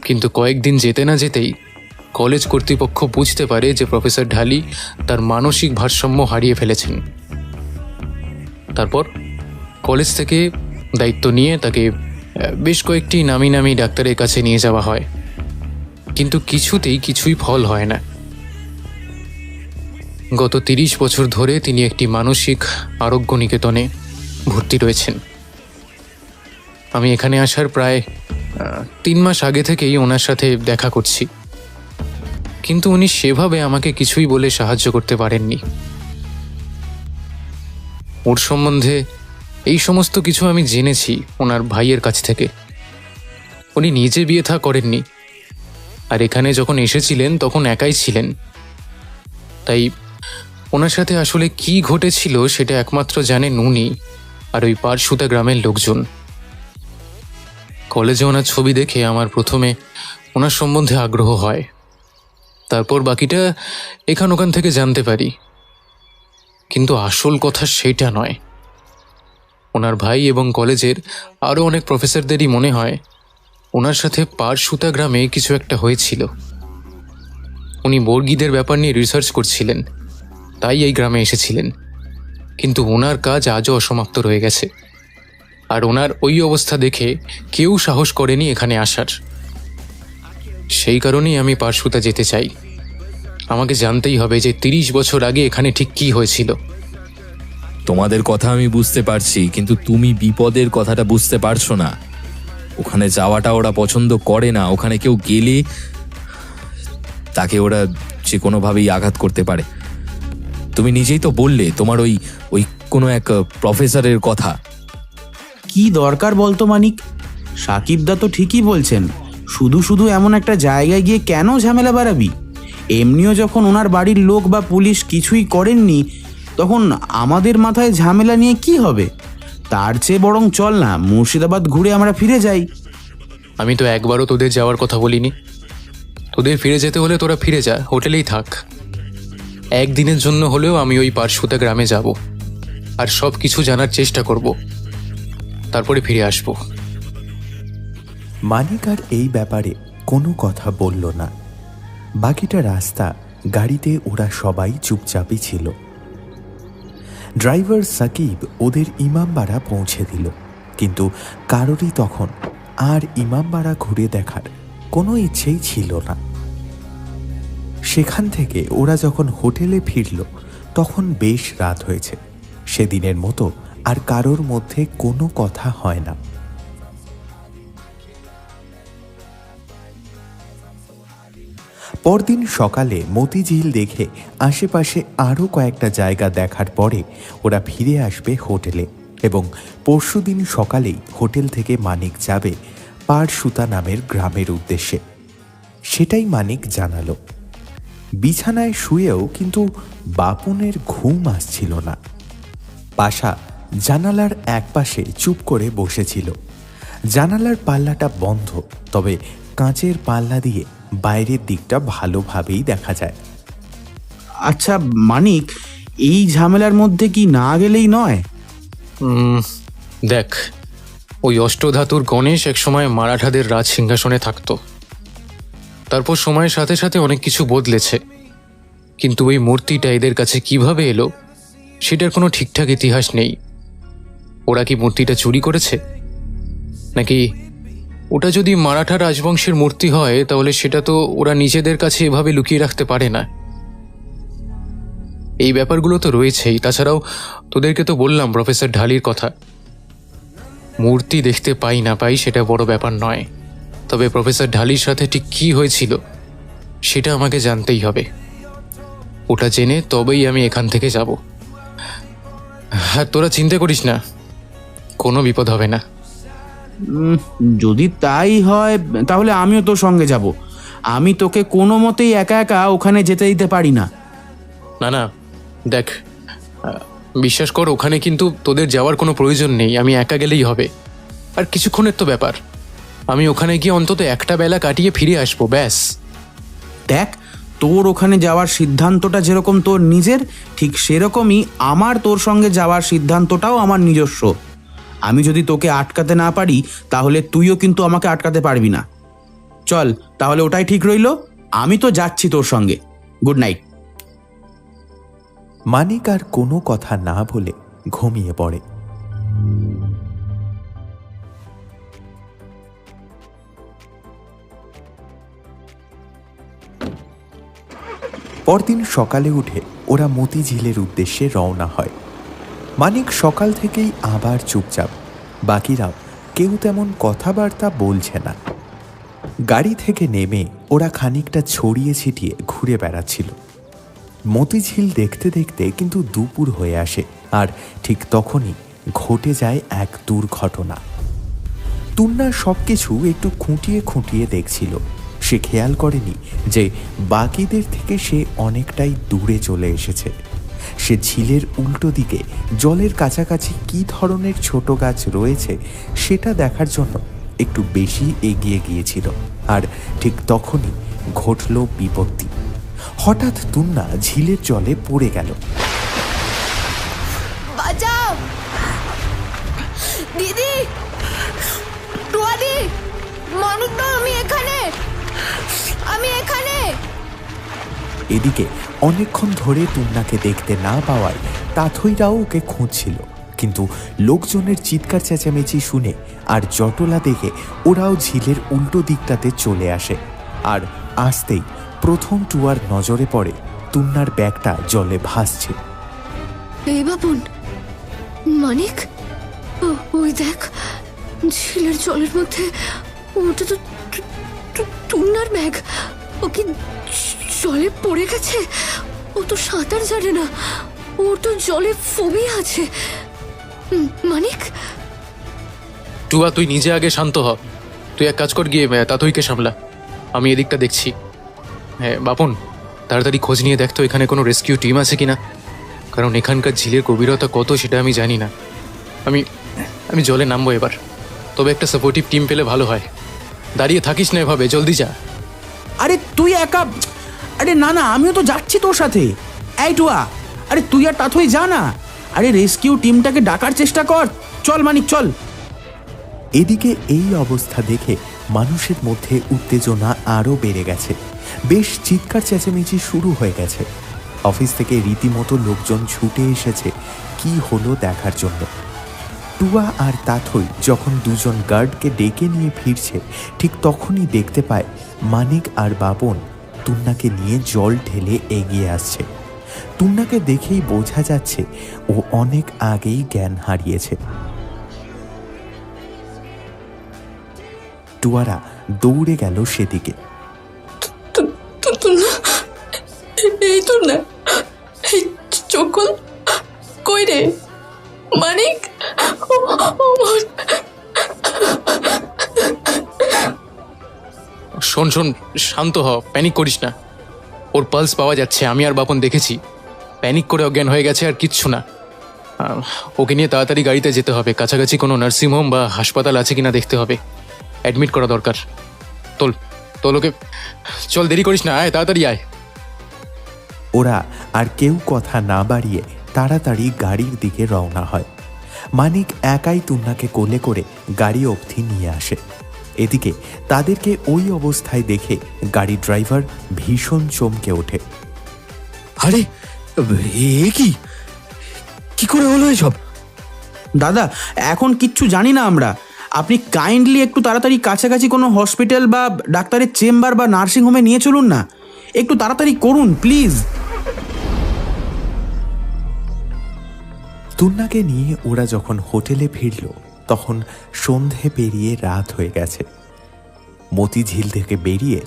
কিন্তু কয়েকদিন যেতে না যেতেই কলেজ কর্তৃপক্ষ বুঝতে পারে যে প্রফেসর ঢালি তার মানসিক ভারসাম্য হারিয়ে ফেলেছেন। তারপর কলেজ থেকে দায়িত্ব নিয়ে তাকে বেশ কয়েকটি নামি নামি ডাক্তারের কাছে নিয়ে যাওয়া হয়, কিন্তু কিছুই ফল হয় না। গত 30 বছর ধরে তিনি একটি মানসিক আরোগ্য নিকেতনে ভর্তি রয়েছেন। আমি এখানে আসার প্রায় 3 মাস আগে থেকেই ওনার সাথে দেখা করছি, কিন্তু উনি সেভাবে আমাকে কিছুই বলে সাহায্য করতে পারেননি। ওর সম্বন্ধে এই সমস্ত কিছু আমি জেনেছি ওনার ভাইয়ের কাছ থেকে। উনি নিজে বিয়ে থা করেননি, আর এখানে যখন এসেছিলেন তখন একাই ছিলেন। তাই ওনার সাথে আসলে কি ঘটেছিল সেটা একমাত্র জানেন উনি আর ওই পারসুতা গ্রামের লোকজন। কলেজে ওনার ছবি দেখে আমার প্রথমে ওনার সম্বন্ধে আগ্রহ হয়, তারপর বাকিটা এখান ওখান থেকে জানতে পারি। কিন্তু আসল কথা সেটা নয়। ওনার ভাই এবং কলেজের আরও অনেক প্রফেসরদেরই মনে হয় ওনার সাথে পারসুতা গ্রামে কিছু একটা হয়েছিল। উনি বর্গীদের ব্যাপার নিয়ে রিসার্চ করছিলেন, তাই এই গ্রামে এসেছিলেন, কিন্তু ওনার কাজ আজও অসমাপ্ত রয়ে গেছে। আর ওনার ওই অবস্থা দেখে কেউ সাহস করেনি এখানে আসার। সেই কারণেই আমি পারসুতা যেতে চাই। আমাকে জানতেই হবে যে 30 বছর আগে এখানে ঠিক কি হয়েছিল। তোমাদের কথা আমি বুঝতে পারছি, কিন্তু তুমি বিপদের কথাটা বুঝতে পারছো না। ওখানে যাওয়াটা ওরা পছন্দ করে না। ওখানে কেউ গেলে তাকে ওরা যে কোনোভাবেই আঘাত করতে পারে। তুমি নিজেই তো বললে তোমার ওই কোনো এক প্রফেসরের কথা। কি দরকার বলতো মানিক? সাকিবদা তো ঠিকই বলছেন, শুধু শুধু এমন একটা জায়গায় গিয়ে কেন ঝামেলা বাড়াবি? এমনিও যখন ওনার বাড়ির লোক বা পুলিশ কিছুই করেননি, তখন আমাদের মাথায় ঝামেলা নিয়ে কি হবে? তার চেয়ে বরং চল না মুর্শিদাবাদ ঘুরে আমরা ফিরে যাই। আমি তো একবারও তোদের যাওয়ার কথা বলিনি। তোদের ফিরে যেতে হলে তোরা ফিরে যা, হোটেলেই থাক। একদিনের জন্য হলেও আমি ওই পারসুতা গ্রামে যাব আর সব কিছু জানার চেষ্টা করব, তারপরে ফিরে আসব। মানিক আর এই ব্যাপারে কোনো কথা বলল না। বাকিটা রাস্তা গাড়িতে ওরা সবাই চুপচাপই ছিল। ড্রাইভার সাকিব ওদের ইমামবাড়া পৌঁছে দিল, কিন্তু কারোরই তখন আর ইমামবাড়া ঘুরে দেখার কোনো ইচ্ছেই ছিল না। সেখান থেকে ওরা যখন হোটেলে ফিরল তখন বেশ রাত হয়েছে। সেদিনের মতো আর কারোর মধ্যে কোনো কথা হয় না। পরদিন সকালে মতিঝিল দেখে আশেপাশে আরও কয়েকটা জায়গা দেখার পরে ওরা ফিরে আসবে হোটেলে, এবং পরশুদিন সকালেই হোটেল থেকে মানিক যাবে পারসুতা নামের গ্রামের উদ্দেশ্যে। সেটাই মানিক জানালো। বিছানায় শুয়েও কিন্তু বাপনের ঘুম আসছিল না। পাশা জানালার একপাশে চুপ করে বসেছিল। জানালার পাল্লাটা বন্ধ, তবে কাঁচের পাল্লা দিয়ে বাইরের দিকটা ভালোভাবেই দেখা যায়। আচ্ছা মানিক, এই ঝামেলার মধ্যে কি না গেলেই নয়? দেখ, ওই অষ্টধাতুর গণেশ একসময় মারাঠাদের রাজ সিংহাসনে থাকতো। তারপর সময়ের সাথে সাথে অনেক কিছু বদলেছে, কিন্তু ওই মূর্তিটা এদের কাছে কিভাবে এলো সেটার কোনো ঠিকঠাক ইতিহাস নেই। ওরা কি মূর্তিটা চুরি করেছে, নাকি ওটা যদি মারাঠা রাজবংশের মূর্তি হয় তাহলে সেটা তো ওরা নিজেদের কাছে এভাবে লুকিয়ে রাখতে পারে না। এই ব্যাপারগুলো তো রয়েছেই। তাছাড়াও তোদেরকে তো বললাম প্রফেসর ঢালির কথা। মূর্তি দেখতে পাই না পাই সেটা বড় ব্যাপার নয়, তবে প্রফেসর ঢালির সাথে ঠিক কী হয়েছিল সেটা আমাকে জানতেই হবে। ওটা জেনে তবেই আমি এখান থেকে যাব। হ্যাঁ, তোরা চিন্তা করিস না, কোনো বিপদ হবে না। যদি তাই হয় তাহলে আমিও তোর সঙ্গে যাব। আমি তোকে কোনো মতেই একা একা ওখানে যেতে দিতে পারি না। না না, দেখ, বিশ্বাস কর, ওখানে কিন্তু তোদের যাওয়ার কোনো প্রয়োজন নেই। আমি একা গেলেই হবে। আর কিছুক্ষণের তো ব্যাপার, আমি ওখানে গিয়ে অন্তত একটা বেলা কাটিয়ে ফিরে আসবো, ব্যাস। দেখ, তোর ওখানে যাওয়ার সিদ্ধান্তটা যেরকম তোর নিজের, ঠিক সেরকমই আমার তোর সঙ্গে যাওয়ার সিদ্ধান্তটাও আমার নিজস্ব। আমি যদি তোকে আটকাতে না পারি তাহলে তুইও কিন্তু আমাকে আটকাতে পারবি না। চল তাহলে ওটাই ঠিক রইল, আমি তো যাচ্ছি তোর সঙ্গে। Good night. মানিক আর কোনো কথা না বলে ঘুমিয়ে পড়ে। পরদিন সকালে উঠে ওরা মতিঝিলের উদ্দেশ্যে রওনা হয়। মানিক সকাল থেকেই আবার চুপচাপ, বাকিরাও কেউ তেমন কথাবার্তা বলছে না। গাড়ি থেকে নেমে ওরা খানিকটা ছড়িয়ে ছিটিয়ে ঘুরে বেড়াচ্ছিল। মতিঝিল দেখতে দেখতে কিন্তু দুপুর হয়ে আসে, আর ঠিক তখনই ঘটে যায় এক দুর্ঘটনা। তুন্না সবকিছু একটু খুঁটিয়ে খুঁটিয়ে দেখছিল। সে খেয়াল করেনি যে বাকিদের থেকে সে অনেকটাই দূরে চলে এসেছে। সে ঝিলের উল্টো দিকে জলের কাছাকাছি কী ধরনের ছোট গাছ রয়েছে সেটা দেখার জন্য একটু বেশি এগিয়ে গিয়েছিল। আর ঠিক তখনই ঘটল বিপত্তি। হঠাৎ তুন্না ঝিলের জলে পড়ে গেল। বাঁচাও দিদি, টুয়াদি, মানুষটা, আমি এখানে। এদিকে অনেকক্ষণ ধরে তুন্নাকে দেখতে না পাওয়ায় তাথইরাও ওকে খুঁজছিল, কিন্তু লোকজনের চিৎকার চেঁচামেচি শুনে আর জটলা দেখে ওরাও ঝিলের উল্টো দিকটাতে চলে আসে। আর আসতেই প্রথম টুয়ার নজরে পড়ে তুন্নার ব্যাগটা জলে ভাসছে। এই বাপন, মানিক, ওই দেখ ঝিলের জলের মধ্যে, ওটা তো টুন্নার ব্যাগ। ও কি জলে পড়ে গেছে? ও তো সাঁতার জানে না, ওর তো জলে ফোবিয়া আছে। মানিক, টুয়া, তুই নিজে আগে শান্ত হ। তুই এক কাজ কর, গিয়ে তাতইকে সামলা, আমি এদিকটা দেখছি। হ্যাঁ বাপন, তাড়াতাড়ি খোঁজ নিয়ে দেখতো এখানে কোনো রেস্কিউ টিম আছে কিনা, কারণ এখানকার ঝিলের গভীরতা কত সেটা আমি জানি না। আমি জলে নামবো এবার, তবে একটা সাপোর্টিভ টিম পেলে ভালো হয়। দাঁড়িয়ে থাকিস না এভাবে, জলদি যা। আরে তুই একা? আরে না না, আমিও তো যাচ্ছি তোর সাথে। এই টুয়া, আরে তুই আর তাথই যা না। আরে রেস্কিউ টিমটাকে ডাকার চেষ্টা কর। চল মানিক, চল। এদিকে এই অবস্থা দেখে মানুষের মধ্যে উত্তেজনা আরও বেড়ে গেছে। বেশ চিৎকার চেঁচামেচি শুরু হয়ে গেছে। অফিস থেকে রীতিমতো লোকজন ছুটে এসেছে কি হলো দেখার জন্য। টুয়া আর তাথই যখন দুজন গার্ডকে ডেকে নিয়ে ফিরছে, ঠিক তখনই দেখতে পায় মানিক আর বাপন তুন্নাকে নিয়ে জল ঢেলে এগিয়ে আসছে। তুন্নাকে দেখেই বোঝা যাচ্ছে ও অনেক আগেই জ্ঞান হারিয়েছে। টুয়ারা দৌড়ে গেল সেদিকে। এই তুন্না, এই চোখল কই রে? মানিক, শোন শোন, শান্ত হ, প্যানিক করিস না। ওর পালস পাওয়া যাচ্ছে, আমি আর বাপন দেখেছি। প্যানিক করে অজ্ঞান হয়ে গেছে, আর কিচ্ছু না। ওকে নিয়ে তাড়াতাড়ি গাড়িতে যেতে হবে। কাছাকাছি কোনো নার্সিংহোম বা হাসপাতাল আছে কিনা দেখতে হবে। অ্যাডমিট করা দরকার। তোল ওকে, চল, দেরি করিস না, আয় তাড়াতাড়ি আয়। ওরা আর কেউ কথা না বাড়িয়ে তাড়াতাড়ি গাড়ির দিকে রওনা হয়। মানিক একাই তুন্নাকে কোলে করে গাড়ি অবধি নিয়ে আসে। এদিকে তাদেরকে ওই অবস্থায় দেখে গাড়ি ড্রাইভার ভীষণ চমকে ওঠে। আরে এ কি করে হলো এসব? দাদা, এখন কিচ্ছু জানি না আমরা। আপনি কাইন্ডলি একটু তাড়াতাড়ি কাছাকাছি কোনো হসপিটাল বা ডাক্তারের চেম্বার বা নার্সিংহোমে নিয়ে চলুন না, একটু তাড়াতাড়ি করুন প্লিজ। তুন্নাকে নিয়ে ওরা যখন হোটেলে ফিরল তখন সন্ধে পেরিয়ে রাত হয়ে গেছে। মতিঝিল থেকে বেরিয়ে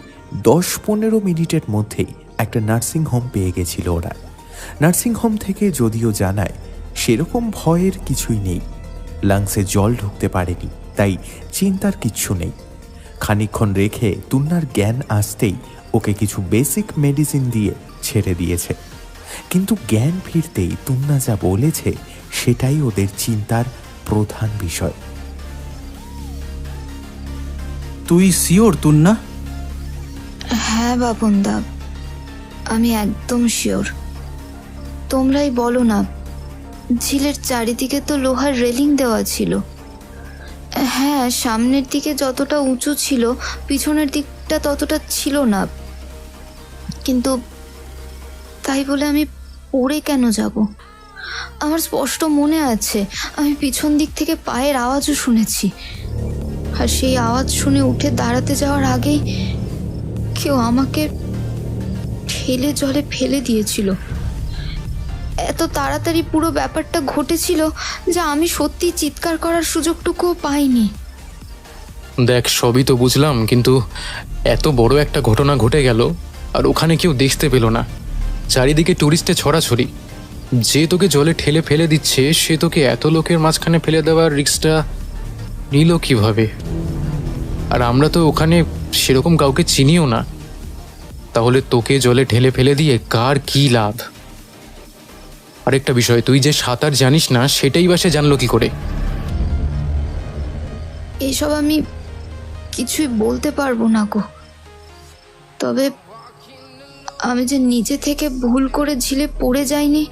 10-15 মিনিটের মধ্যেই একটা নার্সিংহোম পেয়ে গেছিল ওরা। নার্সিংহোম থেকে যদিও জানায় সেরকম ভয়ের কিছুই নেই, লাংসে জল ঢুকতে পারেনি, তাই চিন্তার কিচ্ছু নেই। খানিকক্ষণ রেখে তুন্নার জ্ঞান আসতেই ওকে কিছু বেসিক মেডিসিন দিয়ে ছেড়ে দিয়েছে। কিন্তু জ্ঞান ফিরতেই তুন্না যা বলেছে সেটাই ওদের চিন্তার প্রধান বিষয়। তুই শিওর তুন্না? হ্যাঁ বাপনদা, আমি একদম শিওর। তোমরাই বলো না, ঝিলের চারিদিকে তো লোহার রেলিং দেওয়া ছিল। হ্যাঁ, সামনের দিকে যতটা উঁচু ছিল পিছনের দিকটা ততটা ছিল না, কিন্তু তাই বলে আমি পড়ে কেন যাব? আমার স্পষ্ট মনে আছে আমি পিছন দিক থেকে পায়ের আওয়াজও শুনেছি, আর সেই আওয়াজ শুনে উঠে দাঁড়াতে যাওয়ার আগেই কেউ আমাকে ঠেলে জলে ফেলে দিয়েছিল। এত তাড়াতাড়ি পুরো ব্যাপারটা ঘটেছিল যে আমি সত্যি চিৎকার করার সুযোগটুকুও পাইনি। দেখ, সবই তো বুঝলাম, কিন্তু এত বড় একটা ঘটনা ঘটে গেল আর ওখানে কেউ দেখতে পেল না। চারিদিকে টুরিস্টে ছড়াছড়ি। যে তোকে জলে ঠেলে ফেলে দিচ্ছে সে তোকে এত লোকের মাঝখানে ফেলে দেওয়ার রিস্কটা নিল কিভাবে? আর আমরা তো ওখানে সেরকম কাউকে চিনিও না, তাহলে তোকে জলে ঠেলে ফেলে দিয়ে কার কি লাভ? আরেকটা বিষয়, তুই যে সাঁতার জানিস না সেটাই বা সে জানলো কি করে? এসব আমি কিছুই বলতে পারবো না গো, তবে আমি যে নিজে থেকে ভুল করে ঝিলে পড়ে যাইনি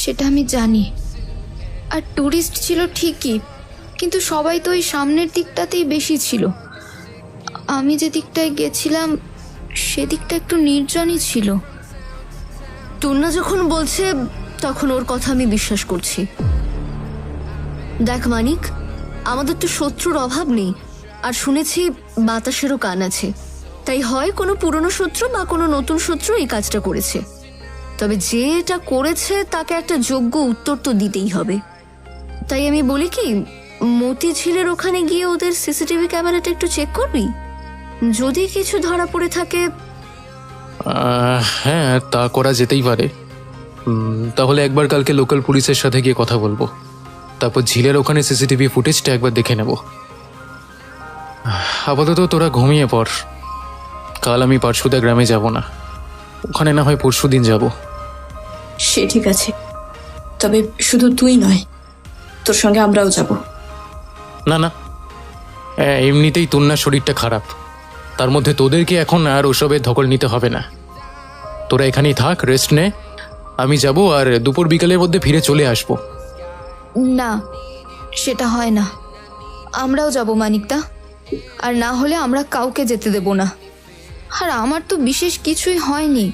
সেটা আমি জানি। আর টুরিস্ট ছিল ঠিকই, কিন্তু সবাই তো ওই সামনের দিকটাতেই বেশি ছিল। আমি যে দিকটায় গেছিলাম সেদিকটা একটু নির্জনই ছিল। টুন্না যখন বলছে তখন ওর কথা আমি বিশ্বাস করছি। দেখ মানিক, আমাদের তো শত্রুর অভাব নেই, আর শুনেছি বাতাসেরও কান আছে, তাই হয় কোনো পুরনো শত্রু বা কোনো নতুন শত্রু এই কাজটা করেছে। তবে যে এটা করেছে তাকে একটা যোগ্য উত্তর তো দিতেই হবে। তাই আমি বলি কি, মতিঝিলের ওখানে গিয়ে ওদের সিসিটিভি ক্যামেরাটা একটু চেক করবি? যদি কিছু ধরা পড়ে থাকে। হ্যাঁ, তা করা যেতেই পারে। তাহলে একবার কালকে লোকাল পুলিশের সাথে গিয়ে কথা বলবো, তারপর ঝিলের ওখানে সিসিটিভি ফুটেজটা একবার দেখে নেব। আপাতত তোরা ঘুমিয়ে পড়, কাল আমি পারশুদা গ্রামে যাব না, ওখানে না হয় পরশু দিন যাব। সে ঠিক আছে, তবে শুধু তুই নয়, তোর সঙ্গে আমরাও যাব। না না, এমনিতেই তুন্নার শরীরটা খারাপ, তার মধ্যে তোদেরকে এখন আর ওসবের ধকল নিতে হবে না। তোরা এখানেই থাক, রেস্ট নে, আমি যাব আর দুপুর বিকালের মধ্যে ফিরে চলে আসব। না, সেটা হয় না, আমরাও যাব মানিকদা, আর না হলে আমরা কাউকে যেতে দেব না। আর আমার তো বিশেষ কিছুই হয়নি,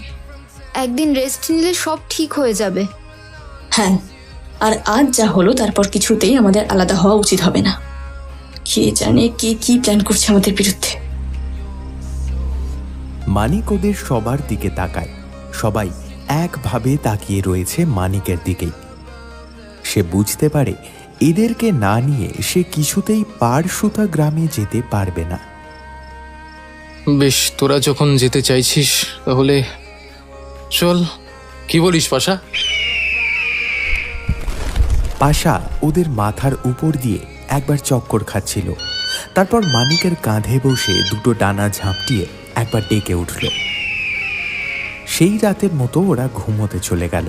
একদিন রেস্ট নিলে সব ঠিক হয়ে যাবে। হ্যাঁ, আর আজ যা হলো তারপর কিছুতেই আমাদের আলাদা হওয়া উচিত হবে না। কে জানে কে কি প্ল্যান করছে আমাদের বিরুদ্ধে। মানিক ওদের সবার দিকে তাকায়, সবাই একভাবে তাকিয়ে রয়েছে মানিকের দিকেই। সে বুঝতে পারে এদেরকে না নিয়ে সে কিছুতেই পারশুতা গ্রামে যেতে পারবে না। বেশ, তোরা যখন যেতে চাইছিস তাহলে চল, কি বলিস পাশা? পাশা ওদের মাথার উপর দিয়ে একবার চক্কর খাচ্ছিল, তারপর মানিকের কাঁধে বসে দুটো ডানা ঝাঁপটিয়ে একবার ডেকে উঠল। সেই রাতের মতো ওরা ঘুমোতে চলে গেল।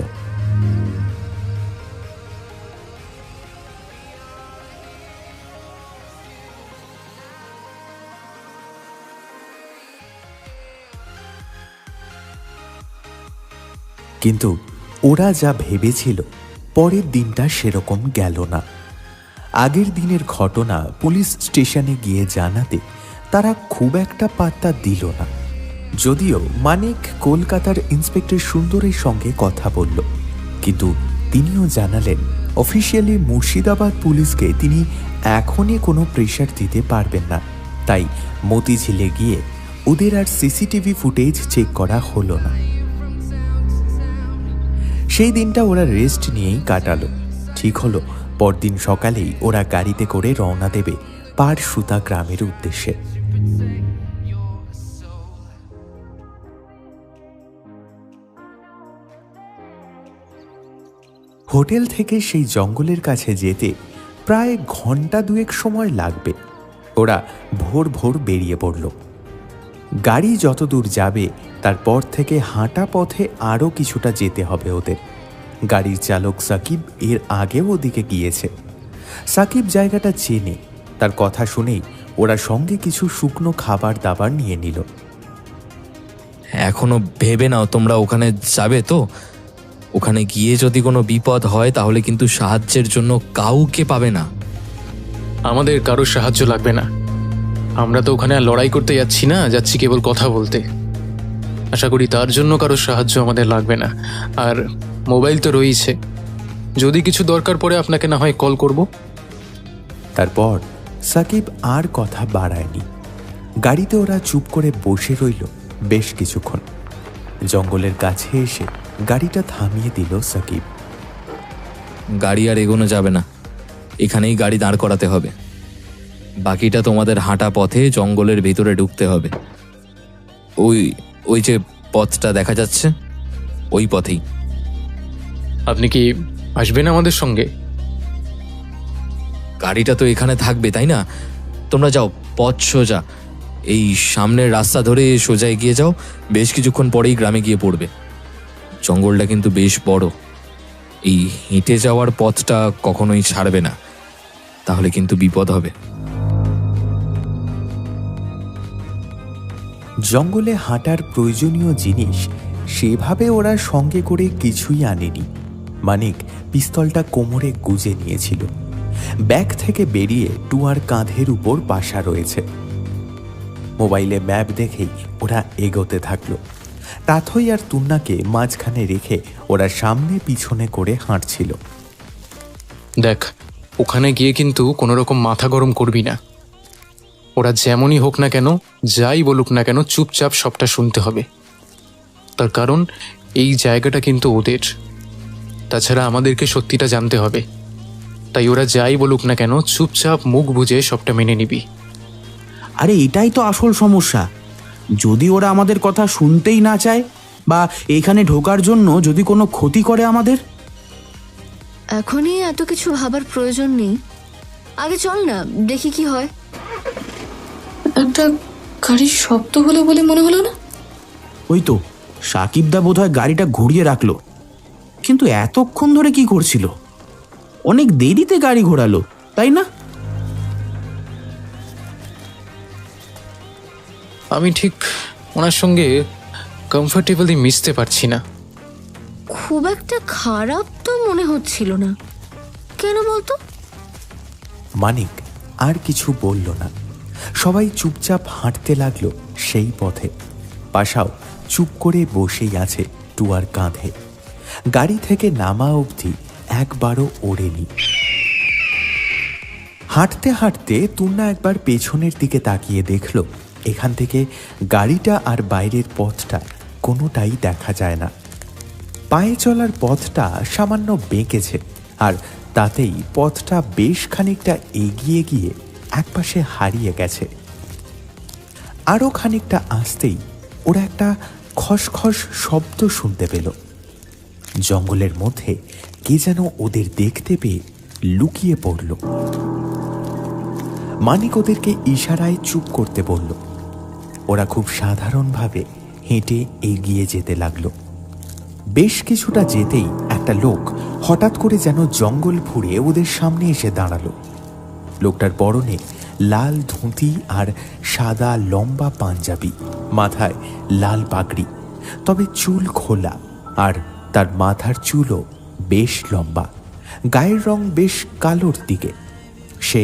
কিন্তু ওরা যা ভেবেছিল পরের দিনটা সেরকম গেল না। আগের দিনের ঘটনা পুলিশ স্টেশনে গিয়ে জানাতে তারা খুব একটা পাত্তা দিল না, যদিও মানিক কলকাতার ইন্সপেক্টর সুন্দরের সঙ্গে কথা বলল, কিন্তু তিনিও জানালেন অফিসিয়ালি মুর্শিদাবাদ পুলিশকে তিনি এখনই কোনো প্রেশার দিতে পারবেন না, তাই মতিঝিলে গিয়ে ওদের আর সিসিটিভি ফুটেজ চেক করা হলো না। সেই দিনটা ওরা রেস্ট নিয়েই কাটালো। ঠিক হলো পরদিন সকালেই ওরা গাড়িতে করে রওনা দেবে পারসুতা গ্রামের উদ্দেশ্যে। হোটেল থেকে সেই জঙ্গলের কাছে যেতে প্রায় ঘন্টা দুয়েক সময় লাগবে। ওরা ভোর ভোর বেরিয়ে পড়ল। গাড়ি যত দূর যাবে তারপর থেকে হাঁটা পথে আরও কিছুটা যেতে হবে ওদের। গাড়ির চালক সাকিব এর আগেও ওদিকে গিয়েছে। সাকিব জায়গাটা চেনে, তার কথা শুনেই ওরা সঙ্গে কিছু শুকনো খাবার দাবার নিয়ে নিল। এখনো ভেবে নাও তোমরা ওখানে যাবে তো। ওখানে গিয়ে যদি কোনো বিপদ হয় তাহলে কিন্তু সাহায্যের জন্য কাউকে পাবে না। আমাদের কারোর সাহায্য লাগবে না। আমরা তো ওখানে আর লড়াই করতে যাচ্ছি না, যাচ্ছি কেবল কথা বলতে। আশা করি তার জন্য কারোর সাহায্য আমাদের লাগবে না। আর মোবাইল তো রয়েছে, যদি কিছু দরকার পড়ে আপনাকে না হয় কল করব। তারপর সাকিব আর কথা বাড়ায়নি। গাড়িতে ওরা চুপ করে বসে রইল বেশ কিছুক্ষণ। জঙ্গলের কাছে এসে গাড়িটা থামিয়ে দিল সাকিব। গাড়ি আর এগোনো যাবে না, এখানেই গাড়ি দাঁড় করাতে হবে। বাকিটা তোমাদের হাঁটা পথে জঙ্গলের ভিতরে ঢুকতে হবে। ওই ওই যে পথটা দেখা যাচ্ছে, ওই পথেই। আপনি কি আসবেন আমাদের সঙ্গে? গাড়িটা তো এখানে থাকবে, তাই না? তোমরা যাও, পথ সোজা। এই সামনের রাস্তা ধরে সোজা এগিয়ে যাও, বেশ কিছুক্ষণ পরেই গ্রামে গিয়ে পড়বে। জঙ্গলটা কিন্তু বেশ বড়, এই হেঁটে যাওয়ার পথটা কখনোই ছাড়বে না, তাহলে কিন্তু বিপদ হবে। জঙ্গলে হাঁটার প্রয়োজনীয় জিনিস সেভাবে ওরা সঙ্গে করে কিছুই আনেনি। মানিক পিস্তলটা কোমরে গুজে নিয়েছিল। ব্যাগ থেকে বেরিয়ে টুয়ার কাঁধের উপর বাসা রয়েছে। মোবাইলে ম্যাপ দেখেই ওরা এগোতে থাকলো। তাথই আর তুন্নাকে মাঝখানে রেখে ওরা সামনে পিছনে করে হাঁটছিল। দেখ, ওখানে গিয়ে কিন্তু কোনো রকম মাথা গরম করবি না। ওরা যেমনই হোক না কেন, যাই বলুক না কেন, চুপচাপ সবটা শুনতে হবে। তার কারণ এই জায়গাটা কিন্তু ওদের। তাছাড়া আমাদেরকে সত্যিটা জানতে হবে। তাই ওরা যাই বলুক না কেন, চুপচাপ মুখ বুজে সবটা মেনে নিবি। আরে এটাই তো আসল সমস্যা। যদি ওরা আমাদের কথা শুনতেই না চায় বা এখানে ঢোকার জন্য যদি কোনো ক্ষতি করে আমাদের। এখনই এত কিছু ভাবার প্রয়োজন নেই, আগে চল না, দেখি কি হয়। একটা গাড়ির শব্দ হলো বলে মনে হলো না? ওই তো সাকিবদা বোধহয় গাড়িটা ঘুরিয়ে রাখলো, কিন্তু এতক্ষণ ধরে কি করছিল? অনেক দেরিতে গাড়ি ঘোরালো, তাই না? আমি ঠিক ওনার সঙ্গে কমফোর্টেবলি মিশতে পারছি না। খুব একটা খারাপ তো মনে হচ্ছিল না, কেন বলতো? মানিক আর কিছু বলল না। সবাই চুপচাপ হাঁটতে লাগলো সেই পথে। পাশাও চুপ করে বসেই আছে টুয়ার কাঁধে। গাড়ি থেকে নামা অবধি একবারও ওড়েনি। হাঁটতে হাঁটতে তুন্না একবার পেছনের দিকে তাকিয়ে দেখল এখান থেকে গাড়িটা আর বাইরের পথটা কোনোটাই দেখা যায় না। পায়ে চলার পথটা সামান্য বেঁকেছে, আর তাতেই পথটা বেশ খানিকটা এগিয়ে গিয়ে একপাশে হারিয়ে গেছে। আরও খানিকটা আসতেই ওরা একটা খসখস শব্দ শুনতে পেল। জঙ্গলের মধ্যে কে যেন ওদের দেখতে পেয়ে লুকিয়ে পড়ল। মানিক ওদেরকে ইশারায় চুপ করতে বলল। ওরা খুব সাধারণভাবে হেঁটে এগিয়ে যেতে লাগলো। বেশ কিছুটা যেতেই একটা লোক হঠাৎ করে যেন জঙ্গল ফুঁড়ে ওদের সামনে এসে দাঁড়ালো। লোকটার পরনে লাল ধুতি আর সাদা লম্বা পাঞ্জাবি, মাথায় লাল পাগড়ি, তবে চুল খোলা, আর তার মাথার চুলও বেশ লম্বা। গায়ের রং বেশ কালোর দিকে। সে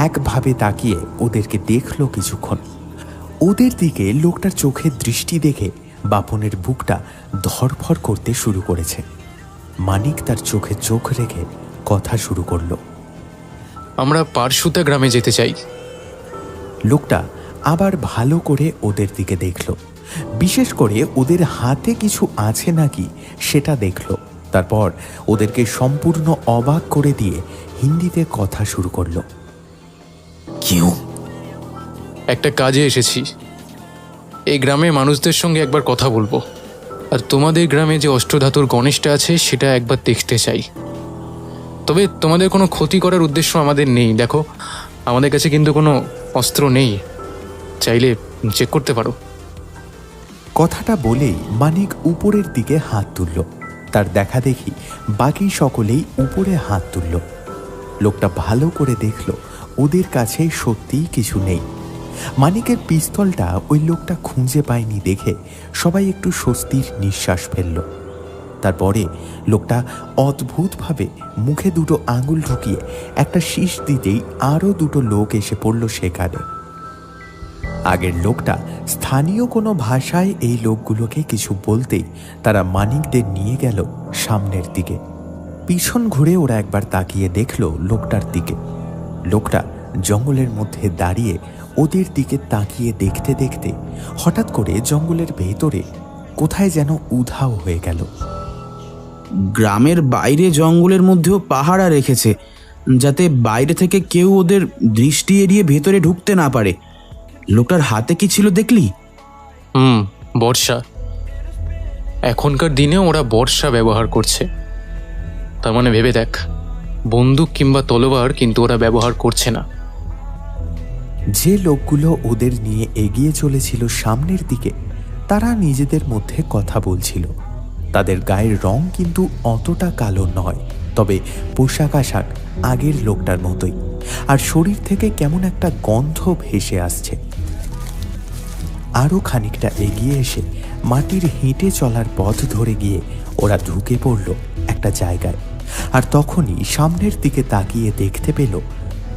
একভাবে তাকিয়ে ওদেরকে দেখলো কিছুক্ষণ। ওদের দিকে লোকটার চোখের দৃষ্টি দেখে বাপনের বুকটা ধরফর করতে শুরু করেছে। মানিক তার চোখে চোখ রেখে কথা শুরু করলো। আমরা পারশুতা গ্রামে যেতে চাই। লোকটা আবার ভালো করে ওদের দিকে দেখল, বিশেষ করে ওদের হাতে কিছু আছে নাকি সেটা দেখল। তারপর ওদেরকে সম্পূর্ণ অবাক করে দিয়ে হিন্দিতে কথা শুরু করলো। কিউ? একটা কাজে এসেছি। এই গ্রামে মানুষদের সঙ্গে একবার কথা বলবো, আর তোমাদের গ্রামে যে অষ্টধাতুর গণেশটা আছে সেটা একবার দেখতে চাই। তবে তোমাদের কোনো ক্ষতি করার উদ্দেশ্য আমাদের নেই। দেখো, আমাদের কাছে কিন্তু কোনো অস্ত্র নেই, চাইলে চেক করতে পারো। কথাটা বলেই মানিক উপরের দিকে হাত তুলল। তার দেখা দেখি বাকি সকলেই উপরে হাত তুলল। লোকটা ভালো করে দেখল ওদের কাছে সত্যিই কিছু নেই। মানিকের পিস্তলটা ওই লোকটা খুঁজে পায়নি দেখে সবাই একটু স্বস্তির নিঃশ্বাস ফেলল। তারপরে লোকটা অদ্ভুতভাবে মুখে দুটো আঙুল ঢুকিয়ে একটা শীষ দিতেই আরও দুটো লোক এসে পড়ল সেখানে। আগের লোকটা স্থানীয় কোনো ভাষায় এই লোকগুলোকে কিছু বলতেই তারা মানিকদের নিয়ে গেল সামনের দিকে। পিছন ঘুরে ওরা একবার তাকিয়ে দেখল লোকটার দিকে। লোকটা জঙ্গলের মধ্যে দাঁড়িয়ে ওদের দিকে তাকিয়ে দেখতে দেখতে হঠাৎ করে জঙ্গলের ভেতরে কোথায় যেন উধাও হয়ে গেল। গ্রামের বাইরে জঙ্গলের মধ্যেও পাহারা রেখেছে, যাতে বাইরে থেকে কেউ ওদের দৃষ্টি এড়িয়ে ভেতরে ঢুকতে না পারে। লোকটার হাতে কি ছিল দেখলি? বর্ষা। এখনকার দিনে ওরা বর্ষা ব্যবহার করছে। তার মানে ভেবে দেখ, বন্দুক কিংবা তলোয়ার কিন্তু ওরা ব্যবহার করছে না। যে লোকগুলো ওদের নিয়ে এগিয়ে চলেছিল সামনের দিকে, তারা নিজেদের মধ্যে কথা বলছিল। তাদের গায়ের রং কিন্তু অতটা কালো নয়, তবে পোশাক আশাক আগের লোকটার মতোই, আর শরীর থেকে কেমন একটা গন্ধ ভেসে আসছে। আরও খানিকটা এগিয়ে এসে মাটির হেঁটে চলার পথ ধরে গিয়ে ওরা ঢুকে পড়ল একটা জায়গায়। আর তখনই সামনের দিকে তাকিয়ে দেখতে পেল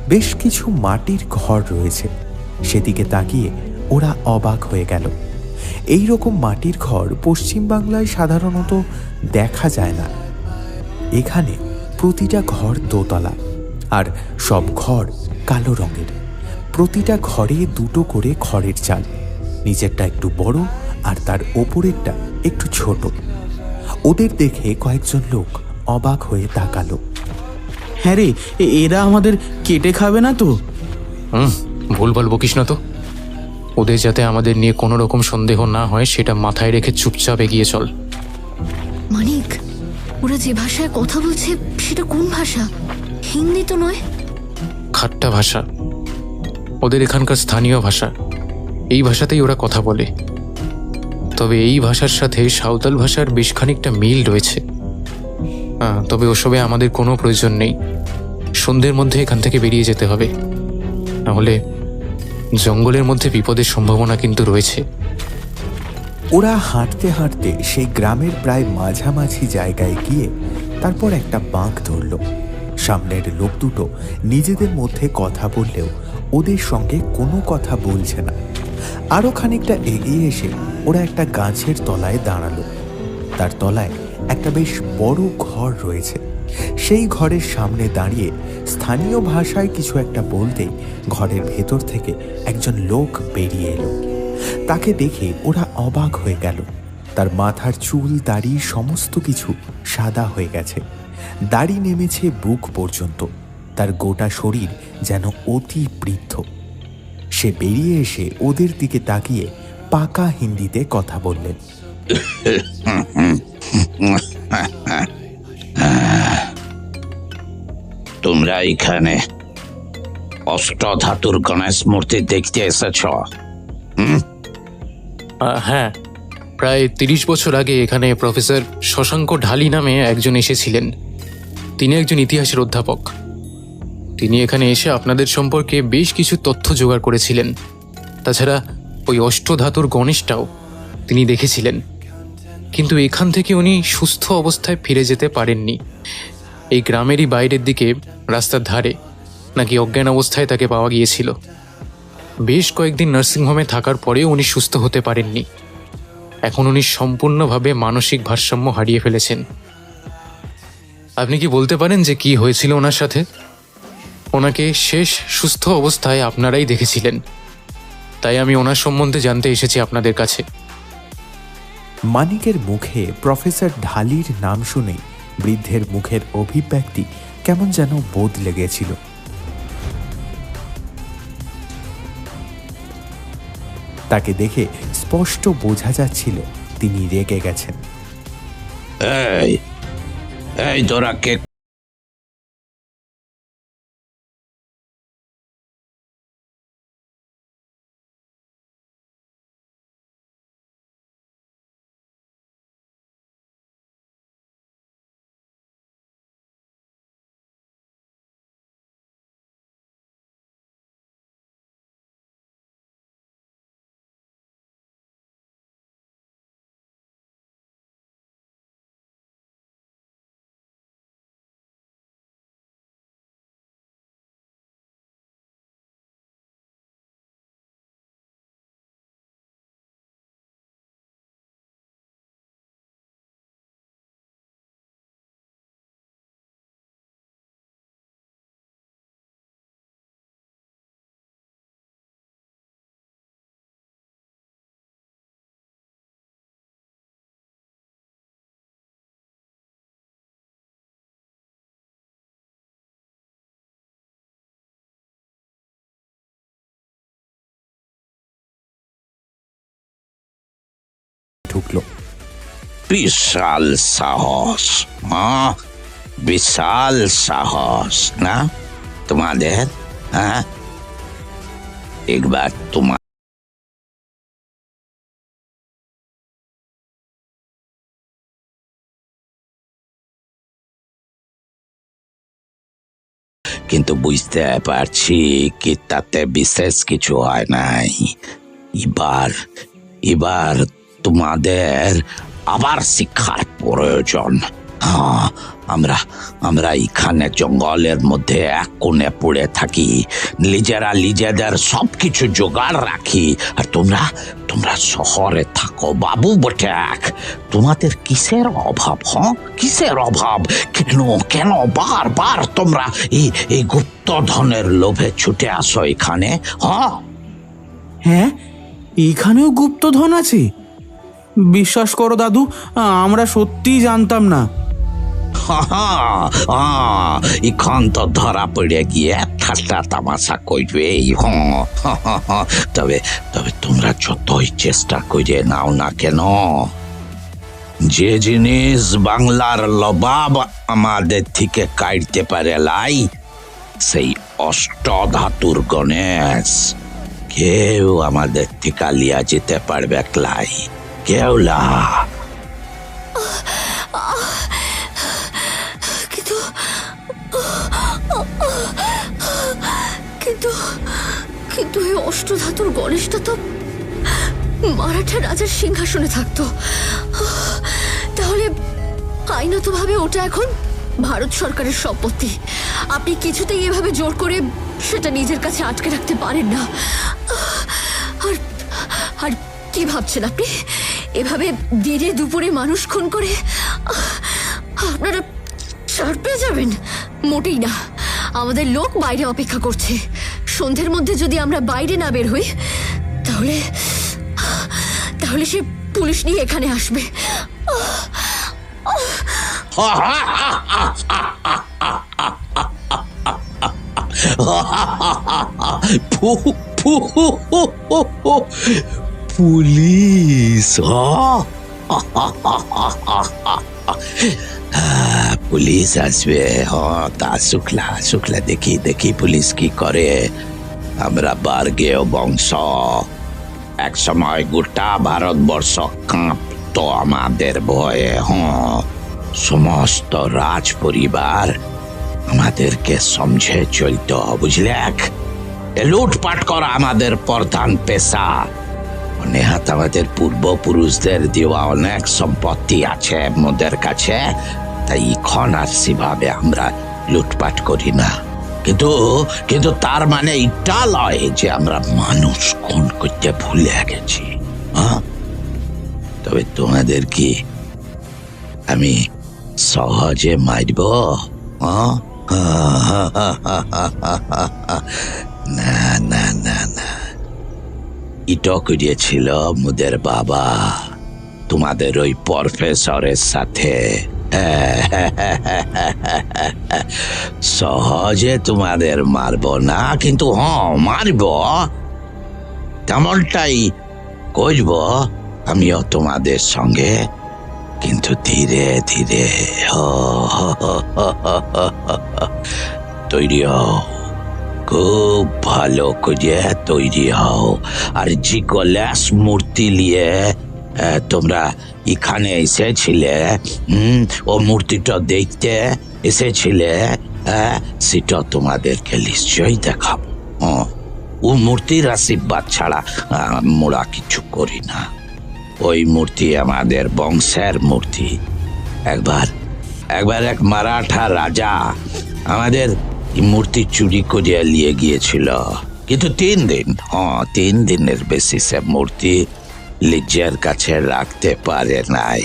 বেশ কিছু মাটির ঘর রয়েছে। সেদিকে তাকিয়ে ওরা অবাক হয়ে গেল। এই রকম মাটির ঘর পশ্চিমবাংলায় সাধারণত দেখা যায় না। এখানে প্রতিটা ঘর দোতলা, আর সব ঘর কালো রঙের। প্রতিটা ঘরে দুটো করে খড়ের চাল, নিচেরটা একটু বড় আর তার ওপরেরটা একটু ছোট। ওদের দেখে কয়েকজন লোক অবাক হয়ে তাকালো। হ্যাঁ রে, এরা আমাদের কেটে খাবে না তো? ভুলভাল বকিস না তো। ওদের যাতে আমাদের নিয়ে কোনো রকম সন্দেহ না হয় সেটা মাথায় রেখে চুপচাপ এগিয়ে চল। মানিক, ওরা যে ভাষায় কথা বলছে সেটা কোন ভাষা? হিন্দি তো নয়। খাট্টা ভাষা, ওদের এখানকার স্থানীয় ভাষা। এই ভাষাতেই ওরা কথা বলে। তবে এই ভাষার সাথে সাঁওতাল ভাষার বেশ খানিকটা মিল রয়েছে। তবে ওসবে আমাদের কোনো প্রয়োজন নেই। সন্ধ্যের মধ্যে এখান থেকে বেরিয়ে যেতে হবে, নাহলে জঙ্গলের মধ্যে বিপদের সম্ভাবনা কিন্তু রয়েছে। ওরা হাঁটতে হাঁটতে সেই গ্রামের প্রায় মাঝামাঝি জায়গায় গিয়ে তারপর একটা বাঁক ধরল। সামনের লোক দুটো নিজেদের মধ্যে কথা বললেও ওদের সঙ্গে কোনো কথা বলছে না। আরও খানিকটা এগিয়ে এসে ওরা একটা গাছের তলায় দাঁড়ালো। তার তলায় একটা বেশ বড় ঘর রয়েছে। সেই ঘরের সামনে দাঁড়িয়ে স্থানীয় ভাষায় কিছু একটা বলতেই ঘরের ভেতর থেকে একজন লোক বেরিয়ে এলো। তাকে দেখে ওরা অবাক হয়ে গেল। তার মাথার চুল, দাড়ি সমস্ত কিছু সাদা হয়ে গেছে। দাড়ি নেমেছে বুক পর্যন্ত। তার গোটা শরীর যেন অতি বৃদ্ধ। সে বেরিয়ে এসে ওদের দিকে তাকিয়ে পাকা হিন্দিতে কথা বললেন। তোমরা এখানে অষ্টধাতুর গণেশ মূর্তি দেখতে এসেছ? হ্যাঁ, প্রায় 30 বছর আগে এখানে প্রফেসর শশাঙ্ক ঢালি নামে একজন এসেছিলেন। তিনি একজন ইতিহাসের অধ্যাপক। তিনি এখানে এসে আপনাদের সম্পর্কে বেশ কিছু তথ্য জোগাড় করেছিলেন। তাছাড়া ওই অষ্টধাতুর গণেশটাও তিনি দেখেছিলেন, কিন্তু এখান থেকে উনি সুস্থ অবস্থায় ফিরে যেতে পারেননি। এই গ্রামেরই বাইরের দিকে রাস্তার ধারে নাকি অজ্ঞান অবস্থায় তাকে পাওয়া গিয়েছিল। বেশ কয়েকদিন নার্সিংহোমে থাকার পরেও উনি সুস্থ হতে পারেননি। এখন উনি সম্পূর্ণভাবে মানসিক ভারসাম্য হারিয়ে ফেলেছেন। আপনি কি বলতে পারেন যে কি হয়েছিল ওনার সাথে? ওনাকে শেষ সুস্থ অবস্থায় আপনারাই দেখেছিলেন, তাই আমি ওনার সম্বন্ধে জানতে এসেছি আপনাদের কাছে। মানিকের মুখে প্রফেসর ঢালির নাম শুনেই বৃদ্ধের মুখের অভিব্যক্তি কেমন যেন বদলে গেছিল। তাকে দেখে স্পষ্ট বোঝা যাচ্ছিল তিনি রেগে গেছেন। এই এই তোরা কে? ঢুকলো। বিশাল সাহস, হ্যাঁ বিশাল সাহস না তোমাদের? হ্যাঁ, একবার তোমার কিন্তু বুঝতে পারছি কি তাতে বিশেষ কিছু হয় নাই। এবার তোমাদের আবার শিক্ষার প্রয়োজন। আমরা এখানে জঙ্গলের মধ্যে এক কোণে পড়ে থাকি, নিজেদের সবকিছু জোগাড় রাখি, আর তোমরা শহরে থাকো বাবু বটে। তোমাদের কিসের অভাব? কিসের অভাব? কেন বারবার তোমরা এই গুপ্তধনের লোভে ছুটে আসো এখানে? হ্যাঁ, এখানেও গুপ্তধন আছে? বিশ্বাস করো দাদু, আমরা সত্যিই জানতাম না। এখন তো ধরা পড়ে গিয়ে ঠাট্টা তামাশা করবে। তবে তোমরা যতই চেষ্টা করে নাও না কেন, যে জিনিস বাংলার লবাব আমাদের থেকে কাটতে পারে লাই, সেই অষ্টধাতুর গণেশ কেউ আমাদের থেকে লিয়া যেতে পারবে লাই, কেউ না। কিন্তু এই অষ্টধাতুর গণেশটা তো মারাঠা রাজার সিংহাসনে থাকতো, তাহলে আইনত ভাবে ওটা এখন ভারত সরকারের সম্পত্তি। আপনি কিছুতেই এভাবে জোর করে সেটা নিজের কাছে আটকে রাখতে পারেন না। আর কি ভাবছেন আপনি? এভাবে দিনে দুপুরে মানুষ খুন করে আপনারা ছাড় পেয়ে যাবেন? মোটেই না। আমাদের লোক বাইরে অপেক্ষা করছে। সন্ধ্যের মধ্যে যদি আমরা বাইরে না বের হই, তাহলে সে পুলিশ নিয়ে এখানে আসবে। পুলিশ? পুলিশ আসবে? তা শুক্লা দেখি পুলিশ কি করে। আমরা বার্গেয় বংশ, এক সময় গোটা ভারতবর্ষ কাঁপতো আমাদের ভয়ে। সমস্ত রাজ পরিবার আমাদেরকে সমঝে চলতো, বুঝলে? লুটপাট করা আমাদের প্রধান পেশা। নেহাত আমাদের পূর্বপুরুষদের দেওয়া অনেক সম্পত্তি আছে মোদের কাছে, তাই এখন আর সেভাবে আমরা লুটপাট করি না। কিন্তু তার মানে এটা নয় যে আমরা মানুষ খুন করতে ভুলে গেছি। তবে তোমাদের কি আমি সহজে মারব? না না না না, এটা করিয়েছিল মোদের বাবা তোমাদের ওই প্রফেসরের সাথে। সহজে তোমাদের মারব না, কিন্তু মারব, তেমনটাই করব আমিও তোমাদের সঙ্গে, কিন্তু ধীরে ধীরে। তৈরি হও, খুব ভালো করে তৈরি হও। আর যে কলাস মূর্তি নিয়ে তোমরা এখানে এসেছিলে, ও মূর্তিটা দেখতে এসেছিলে, সেটা তোমাদেরকে নিশ্চয়ই দেখাবো। ও মূর্তির আশীর্বাদ ছাড়া মোরা কিছু করি না। ওই মূর্তি আমাদের বংশের মূর্তি। একবার এক মারাঠা রাজা আমাদের মূর্তি চুরি করিয়া নিয়ে গিয়েছিল, কিন্তু 3 দিনের বেশি সে মূর্তি নিজের কাছে রাখতে পারে নাই।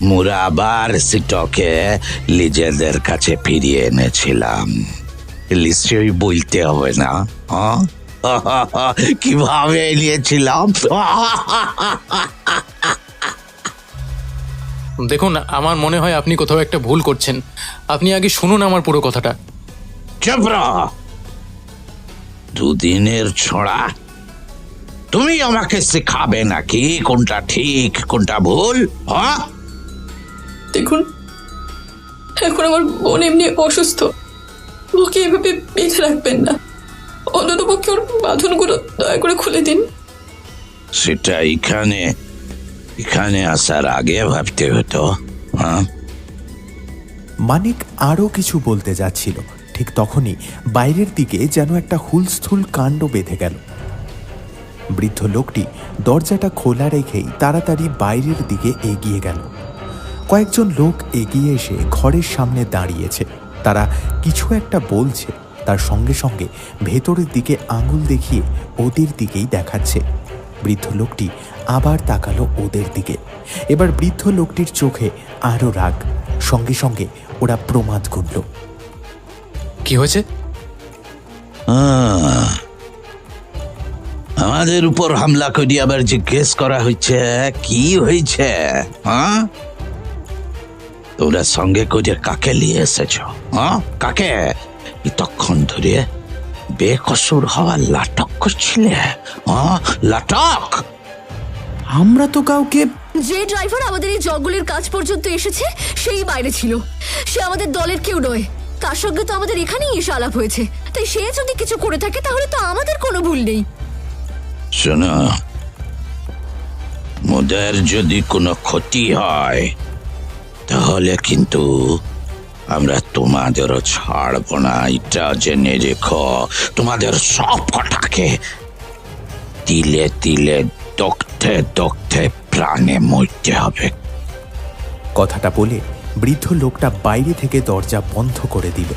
মোরা আবার সেটাকে নিজেদের কাছে ফিরিয়ে এনেছিলাম। নিশ্চয়ই বলতে হবে না কিভাবে নিয়েছিলাম। দেখুন, আমার মনে হয় আপনি কোথাও একটা ভুল করছেন। আপনি আগে শুনুন আমার পুরো কথাটা। চুপ রহ, 2 দিনের ছড়া তুমি আমাকে শেখাবে নাকি কোনটা ঠিক কোনটা ভুল? দেখুন, এখন আমার বোন এমনি অসুস্থ, ওকে এভাবে বেঁধে রাখবেন না। অন্ততপক্ষে ওর বাঁধনগুলো দয়া করে খুলে দিন। সেটা এখানে আসার আগে ভাবতে হতো। মানিক আরও কিছু বলতে যাচ্ছিল, ঠিক তখনই বাইরের দিকে যেন একটা হুলস্থুল কাণ্ড বেঁধে গেল। বৃদ্ধ লোকটি দরজাটা খোলা রেখেই তাড়াতাড়ি বাইরের দিকে এগিয়ে গেল। কয়েকজন লোক এগিয়ে এসে ঘরের সামনে দাঁড়িয়েছে। তারা কিছু একটা বলছে, তার সঙ্গে সঙ্গে ভেতরের দিকে আঙুল দেখিয়ে ওদের দিকেই দেখাচ্ছে। বৃদ্ধ লোকটি আবার তাকালো ওদের দিকে। এবার বৃদ্ধ লোকটির চোখে আরও রাগ, সঙ্গে সঙ্গে ওরা প্রমাদ গুনল। কি হয়েছে? আমাদের উপর হামলা করি আবার জিজ্ঞেস করা হচ্ছে কি হয়েছে। তোমরা সঙ্গে করে কাকে নিয়ে এসেছ? কাকে এতক্ষণ ধরে বেকসুর হওয়া লাটক করছিলে? লাটক? আমরা তো কাউকে... যে ড্রাইভার আমাদের এই জঙ্গলের কাজ পর্যন্ত এসেছে সেই বাইরে ছিল। সে আমাদের দলের কেউ নয়। তার সঙ্গে তো আমাদের এখানেই এসে আলাপ হয়েছে। তাই সে যদি কিছু করে থাকে তাহলে তো আমাদের কোনো ভুল নেই। শোনো, মোদের যদি কোনো ক্ষতি হয় তাহলে কিন্তু আমরা তোমাদেরও ছাড়ব না, এটা জেনে রেখো। তোমাদের সব কটাকে তিলে তিলে দগ্ধে দগ্ধে প্রাণে মরতে হবে। কথাটা বলে বৃদ্ধ লোকটা বাইরে থেকে দরজা বন্ধ করে দিল।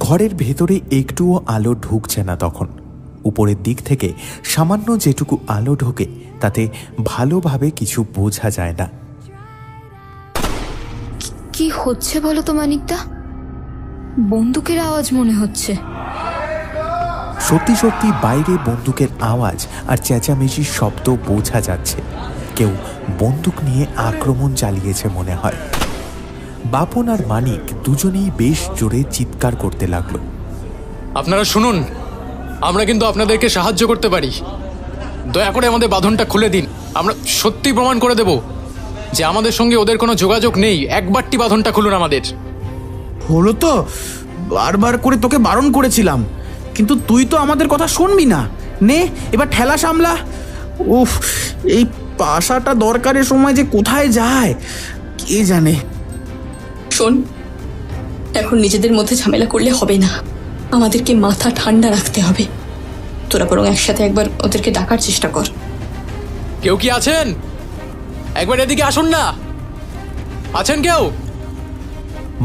ঘরের ভেতরে একটুও আলো ঢুকছে না তখন। উপরের দিক থেকে সামান্য যেটুকু আলো ঢোকে তাতে ভালোভাবে কিছু বোঝা যায় না। কি হচ্ছে বলো তো মানিকদা? বন্দুকের আওয়াজ মনে হচ্ছে। সত্যি সত্যি বাইরে বন্দুকের আওয়াজ আর চেঁচামেচির শব্দ বোঝা যাচ্ছে। কেউ বন্দুক নিয়ে আক্রমণ চালিয়েছে মনে হয়। বাপন আর মানিক দুজনেই বেশ জোরে চিৎকার করতে লাগলো। আপনারা শুনুন, আমরা কিন্তু আপনাদেরকে সাহায্য করতে পারি। দয়া করে আমাদের বাঁধনটা খুলে দিন। আমরা সত্যি প্রমাণ করে দেব যে আমাদের সঙ্গে ওদের কোনো যোগাযোগ নেই। একবারটি বাঁধনটা খুলুন আমাদের। হলো তো, বারবার করে তোকে বারণ করেছিলাম, কিন্তু তুই তো আমাদের কথা শুনবি না। নে এবার ঠেলা সামলা। উফ, এই পাশাটা দরকারের সময় যে কোথায় যায় কে জানে। শোন, এখন নিজেদের মধ্যে ঝামেলা করলে হবে না। আমাদেরকে মাথা ঠান্ডা রাখতে হবে। তোরা বরং একসাথে একবার ওদেরকে ডাকার চেষ্টা কর। কেউ কি আছেন? একবার এদিকে আসুন না। আছেন কেউ?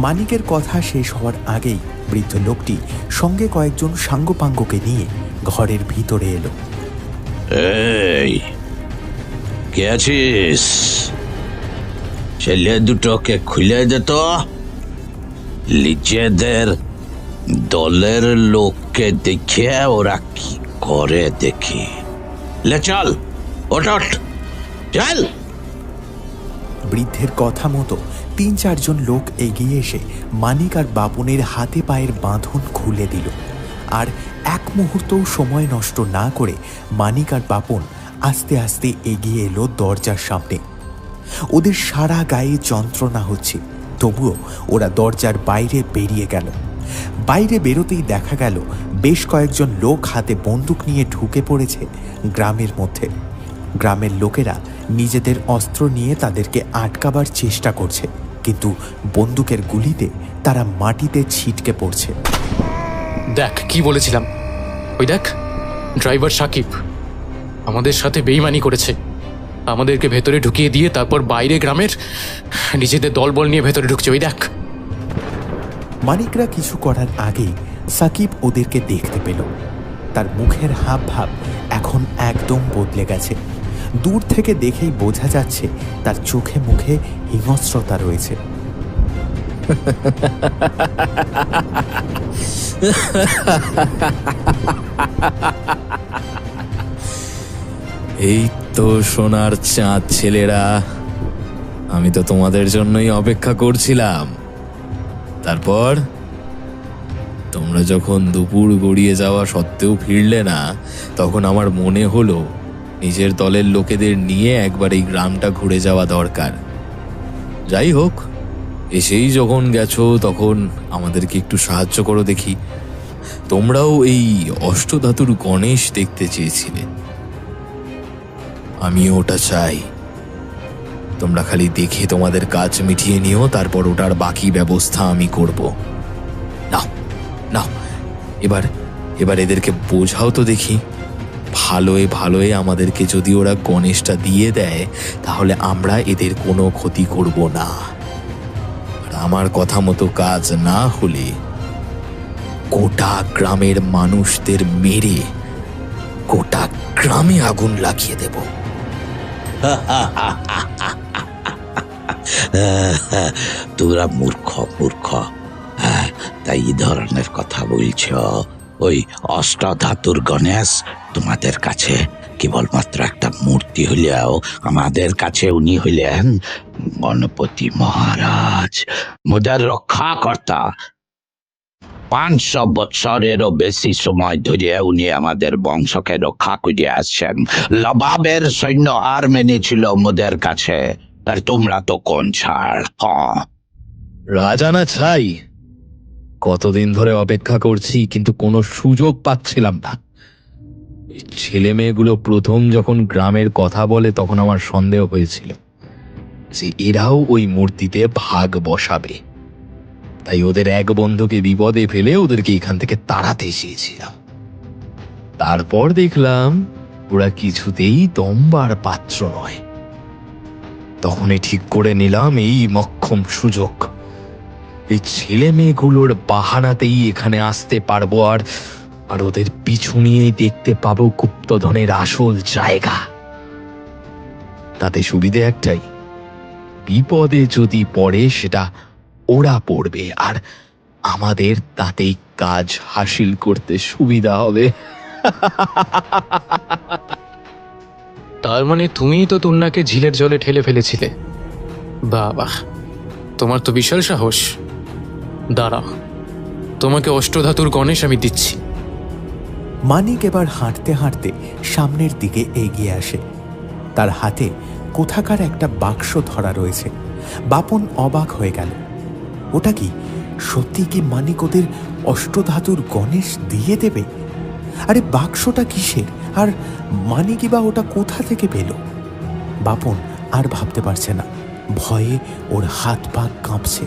মানিকের কথা শেষ হওয়ার আগেই বৃদ্ধ লোকটি সঙ্গে কয়েকজন সাঙ্গপাঙ্গকে নিয়ে ঘরের ভিতরে এলো। এই কে আছিস? ছেলে দুটোকে খুলে দে তো। নিজেদের দলের লোককে দেখে ওরা কি করে দেখি। লে চল, ওঠ, চল। বৃদ্ধের কথা মতো 3-4 লোক এগিয়ে এসে মানিক আর বাপনের হাতে পায়ের বাঁধন খুলে দিল। আর এক মুহূর্তও সময় নষ্ট না করে মানিক আর বাপন আস্তে আস্তে এগিয়ে এলো দরজার সামনে। ওদের সারা গায়ে যন্ত্রণা হচ্ছে, তবুও ওরা দরজার বাইরে বেরিয়ে গেল। বাইরে বেরোতেই দেখা গেল বেশ কয়েকজন লোক হাতে বন্দুক নিয়ে ঢুকে পড়েছে গ্রামের মধ্যে। গ্রামের লোকেরা নিজেদের অস্ত্র নিয়ে তাদেরকে আটকাবার চেষ্টা করছে, কিন্তু বন্দুকের গুলিতে তারা মাটিতে ছিটকে পড়ছে। দেখ কি বলেছিলাম, ওই দেখ ড্রাইভার সাকিব আমাদের সাথে বেইমানি করেছে। আমাদেরকে ভেতরে ঢুকিয়ে দিয়ে তারপর বাইরে গ্রামের নিজেদের দলবল নিয়ে ভেতরে ঢুকছে। ওই দেখ। মানিকরা কিছু করার আগেই সাকিব ওদেরকে দেখতে পেল। তার মুখের হাব ভাব এখন একদম বদলে গেছে। দূর থেকে দেখেই বোঝা যাচ্ছে তার চোখে মুখে হিংস্রতা রয়েছে। এই তো সোনার চাঁদ ছেলেরা, আমি তো তোমাদের জন্যই অপেক্ষা করছিলাম। তারপর তোমরা যখন দুপুর গড়িয়ে যাওয়া সত্ত্বেও ফিরলে না, তখন আমার মনে হলো নিজের দলের লোকেদের নিয়ে একবার এই গ্রামটা ঘুরে যাওয়া দরকার। যাই হোক, এসেই যখন গেছো তখন আমাদেরকে একটু সাহায্য করো দেখি। তোমরাও এই অষ্টধাতুর গণেশ দেখতে চেয়েছিলে, আমি ওটা চাই। তোমরা খালি দেখে তোমাদের কাজ মিটিয়ে নিও, তারপর ওটার বাকি ব্যবস্থা আমি করব। নাও নাও, এবার এদেরকে বোঝাও তো দেখি। ভালোয় আমাদেরকে যদি ওরা গণেশটা দিয়ে দেয়, তাহলে আমরা এদের কোনো ক্ষতি করব না। আর আমার কথা মতো কাজ না হলে গোটা গ্রামের মানুষদের মেরে গোটা গ্রামে আগুন লাগিয়ে দেব। তোরা মূর্খ, তাই এই ধরনের কথা বলছ। ওই অষ্টধাতুর গণেশ তোমাদের কাছে কেবলমাত্র একটা মূর্তি হইলেও আমাদের কাছে উনি হইলেন গণপতি মহারাজ, মোদের রক্ষাকর্তা। 500 বছরেরও বেশি সময় ধরে উনি আমাদের বংশকে রক্ষা করে আসছেন। নবাবের সৈন্য আর মেনেছিল মোদের কাছে, আর তোমরা তো কোন ছাড়। রাজা না চাই, কতদিন ধরে অপেক্ষা করছি, কিন্তু কোনো সুযোগ পাচ্ছিলাম না। ছেলে মেয়েগুলো প্রথম যখন গ্রামের কথা বলে, তখন আমার সন্দেহ হয়েছিল যে এরাও ওই মূর্তিতে ভাগ বসাবে। তাই ওদের এক বন্ধুকে বিপদে ফেলে ওদেরকে এখান থেকে তাড়াতে চেয়েছিলাম। তারপর দেখলাম ওরা কিছুতেই দমবার পাত্র নয়। তখনই ঠিক করে নিলাম এই মক্ষম সুযোগ, এই ছেলে মেয়েগুলোর বাহানাতেই এখানে আসতে পারবো, আর ওদের পিছু নিয়েই দেখতে পাবো গুপ্তধনের আসল জায়গা। তাতে সুবিধে একটাই, বিপদে যদি পড়ে সেটা ওরা পড়বে, আর আমাদের তাতেই কাজ হাসিল করতে সুবিধা হবে। তার মানে তুমিই তো তুন্নাকে ঝিলের জলে ঠেলে ফেলেছিলে? বাহ, তোমার তো বিশাল সাহস। দাঁড়া, তোমাকে অষ্টধাতুর গণেশ আমি দিচ্ছি। মানিক এবার হাঁটতে হাঁটতে সামনের দিকে এগিয়ে আসে। তার হাতে কোথাকার একটা বাক্স ধরা রয়েছে। বাপন অবাক হয়ে গেল। ওটা কি সত্যি কি মানিক ওদের অষ্টধাতুর গণেশ দিয়ে দেবে? আরে বাক্সটা কিসের, আর মানিকই বা ওটা কোথা থেকে পেল? বাপন আর ভাবতে পারছে না, ভয়ে ওর হাত পা কাঁপছে।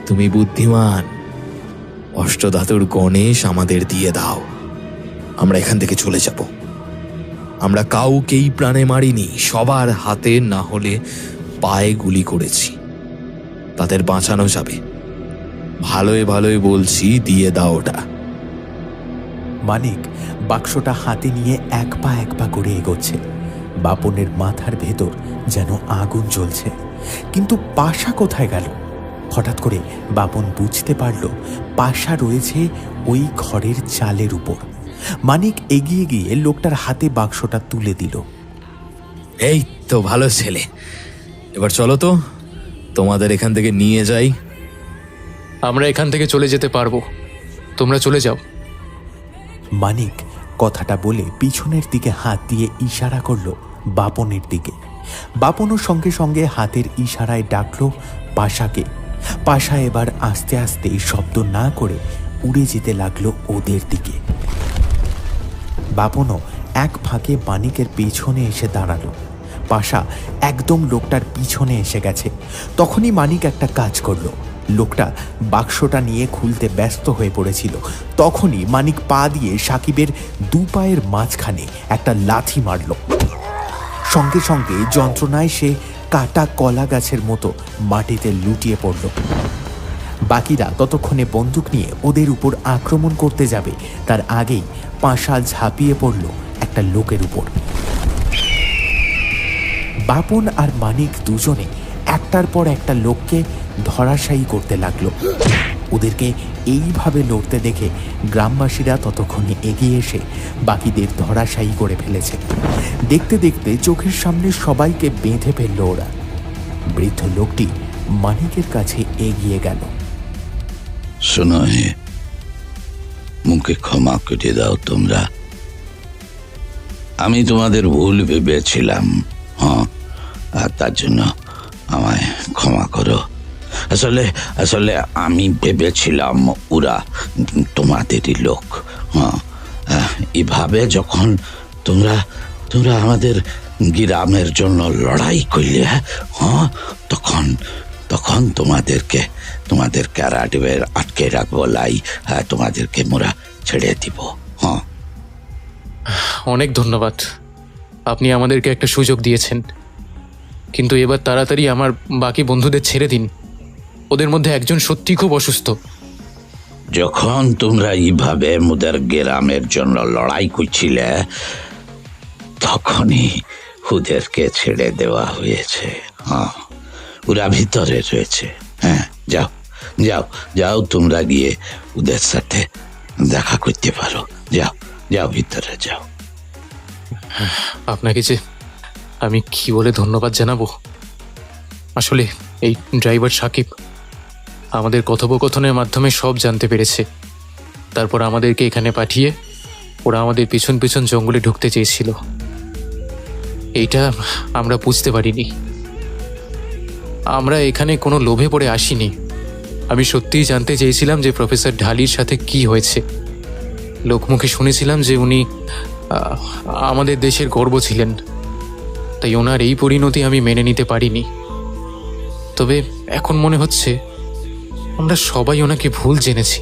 তুমি বুদ্ধিমান, অষ্টধাতুর গণেশ আমাদের দিয়ে দাও, আমরা এখান থেকে চলে যাব। আমরা কাউকেই প্রাণে মারিনি, সবার হাতে না হলে পায়ে গুলি করেছি, তাদের বাঁচানো যাবে। ভালোই বলছি, দিয়ে দাও ওটা। মানিক বাক্সটা হাতে নিয়ে এক পা করে এগোচ্ছে। বাপনের মাথার ভেতর যেন আগুন জ্বলছে। কিন্তু পাশা কোথায় গেল? হঠাৎ করে বাপন বুঝতে পারল পাশা রয়েছে ওই ঘরের চালের উপর। মানিক এগিয়ে গিয়ে লোকটার হাতে বাক্সটা তুলে দিল। এই তো ভালো ছেলে, এবার চলো তো, তোমাদের এখান থেকে নিয়ে যাই। আমরা এখান থেকে চলে যেতে পারবো, তোমরা চলে যাও। মানিক কথাটা বলে পিছনের দিকে হাত দিয়ে ইশারা করল বাপনের দিকে। বাপনও সঙ্গে সঙ্গে হাতের ইশারায় ডাকল পাশাকে। পাশা এবার আস্তে আস্তে শব্দ না করে উড়ে যেতে লাগলো ওদের দিকে। বাপনও এক ফাঁকে মানিকের পেছনে এসে দাঁড়ালো। পাশা একদম লোকটার পিছনে এসে গেছে। তখনই মানিক একটা কাজ করলো। লোকটা বাক্সটা নিয়ে খুলতে ব্যস্ত হয়ে পড়েছিল। তখনই মানিক পা দিয়ে সাকিবের দু পায়ের মাঝখানে একটা লাথি মারল। সঙ্গে সঙ্গে যন্ত্রণায় সে কাটা কলা গাছের মতো মাটিতে লুটিয়ে পড়ল। বাকিরা ততক্ষণে বন্দুক নিয়ে ওদের উপর আক্রমণ করতে যাবে, তার আগেই পাশা ঝাঁপিয়ে পড়ল একটা লোকের উপর। বাপন আর মানিক দুজনে একটার পর একটা লোককে ধরাশায়ী করতে লাগলো। ওদেরকে এইভাবে লড়তে দেখে গ্রামবাসীরা ততক্ষণে এগিয়ে এসে বাকিদের ধরাশায়ী করে ফেলেছে। দেখতে দেখতে চোখের সামনে সবাইকে বেঁধে ফেলল ওরা। বৃদ্ধ লোকটি মানিকের কাছে এগিয়ে গেল। শোনো, মুখে ক্ষমা করে দাও তোমরা। আমি তোমাদের ভুল ভেবেছিলাম, হ্যাঁ, আর তার জন্য আমায় ক্ষমা করো। আসলে আসলে আমি ভেবেছিলাম ওরা তোমাদেরই লোক। হ্যাঁ, এভাবে যখন তোমরা তোমরা আমাদের গ্রামের জন্য লড়াই করলে, হ্যাঁ, তখন তখন তোমাদের ক্যারাডের আটকে রাখবো লাই, হ্যাঁ, তোমাদেরকে মোরা ছেড়ে দিব। হ্যাঁ, অনেক ধন্যবাদ, আপনি আমাদেরকে একটা সুযোগ দিয়েছেন। কিন্তু এবার তাড়াতাড়ি আমার বাকি বন্ধুদের ছেড়ে দিন। ওদের মধ্যে একজন সত্যি খুব অসুস্থ। যখন তোমরা এইভাবে মোদের গ্রামের জন্য লড়াই করছিলে, তখনই ওদেরকে ছেড়ে দেওয়া হয়েছে। হ্যাঁ, ওরা ভিতরে রয়েছে। হ্যাঁ, যাও যাও যাও, তোমরা গিয়ে ওদের সাথে দেখা করতে পারো। যাও যাও, ভিতরে যাও। আপনাকে যে আমি কি বলে ধন্যবাদ জানাবো। আসলে এই ড্রাইভার সাকিব আমাদের কথোপকথনের মাধ্যমে সব জানতে পেরেছে। তারপর আমাদেরকে এখানে পাঠিয়ে ওরা আমাদের পিছন পিছন জঙ্গলে ঢুকতে চেয়েছিল। এইটা আমরা বুঝতে পারিনি। আমরা এখানে কোনো লোভে পড়ে আসিনি। আমি সত্যিই জানতে চেয়েছিলাম যে প্রফেসর ঢালির সাথে কি হয়েছে। লোকমুখে শুনেছিলাম যে উনি আমাদের দেশের গর্ব ছিলেন, তাই ওনার এই পরিণতি আমি মেনে নিতে পারিনি। তবে এখন মনে হচ্ছে আমরা সবাই ওনাকে ভুল জেনেছি।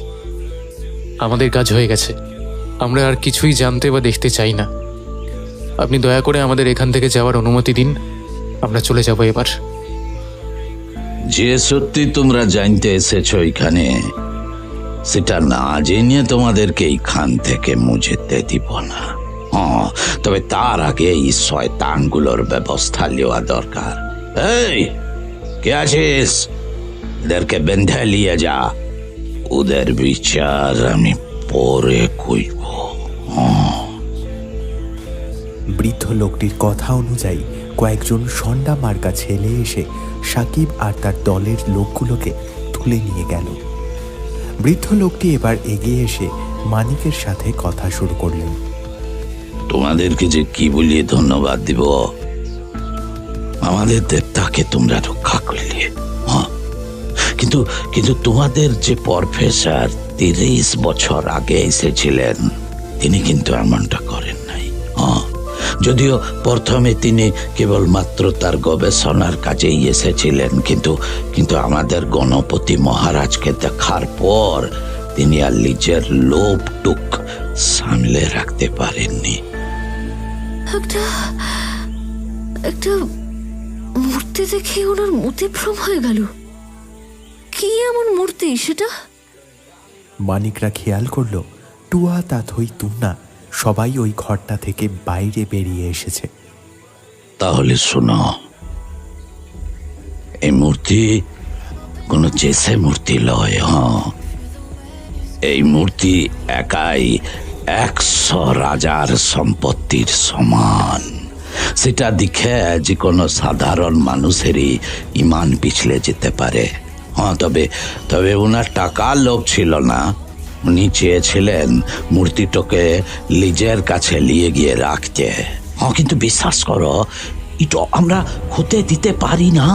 আমাদের কাজ হয়ে গেছে, আমরা আর কিছুই জানতে বা দেখতে চাই না। আপনি দয়া করে আমাদের এখান থেকে যাওয়ার অনুমতি দিন, আমরা চলে যাব এবার। যে সত্যি তোমরা জানতে এসেছো এখানে, সেটা না জেনে তোমাদেরকে এইখান থেকে মুঝেতে দিব না। হ্যাঁ, তবে তার আগে এই শয়তানগুলোর ব্যবস্থা নেওয়া দরকার। এই, কে আছিস? এদেরকে বেঁধে নিয়ে যা। ওদের বিচার আমি পরে কইব। বৃদ্ধ লোকটির কথা অনুযায়ী কয়েকজন সন্ডা মার্কা ছেলে এসে সাকিব আর তার দলের লোকগুলোকে তুলে নিয়ে গেল। বৃদ্ধ লোকটি এবার এগিয়ে এসে মানিকের সাথে কথা শুরু করলেন। তোমাদেরকে যে কি বলিয়ে ধন্যবাদ দিব। আমাদের দেবতাকে তোমরা রক্ষা করলে। হ্যাঁ, কিন্তু কিন্তু তোমাদের যে প্রফেসর 30 বছর আগে এসেছিলেন, তিনি কিন্তু এমনটা করেন নাই। হ্যাঁ, যদিও প্রথমে তিনি কেবলমাত্র তার গবেষণার কাজেই এসেছিলেন, কিন্তু আমাদের গণপতি মহারাজকে দেখার পর তিনি আর নিজের লোভটুক সামলে রাখতে পারেননি। একটা মূর্তি দেখে ওনার মতিভ্রম হয়ে গেল। কি এমন মূর্তি সেটা? মানিকরা খেয়াল করলো টুয়া, তাথই, তুন্না সবাই ওই ঘরটা থেকে বাইরে বেরিয়ে এসেছে। তাহলে শোনো, এই মূর্তি কোনো চেসে মূর্তি লয়। এই মূর্তি একাই 100 রাজার সম্পত্তির সমান। সেটা দেখে যে কোনো সাধারণ মানুষেরই ইমান পিছলে যেতে পারে। তবে ওনার টাকার লোভ ছিল না। উনি চেয়েছিলেন মূর্তিটাকে নিজের কাছে নিয়ে গিয়ে রাখতে। কিন্তু বিশ্বাস করো, এটা আমরা হতে দিতে পারি না।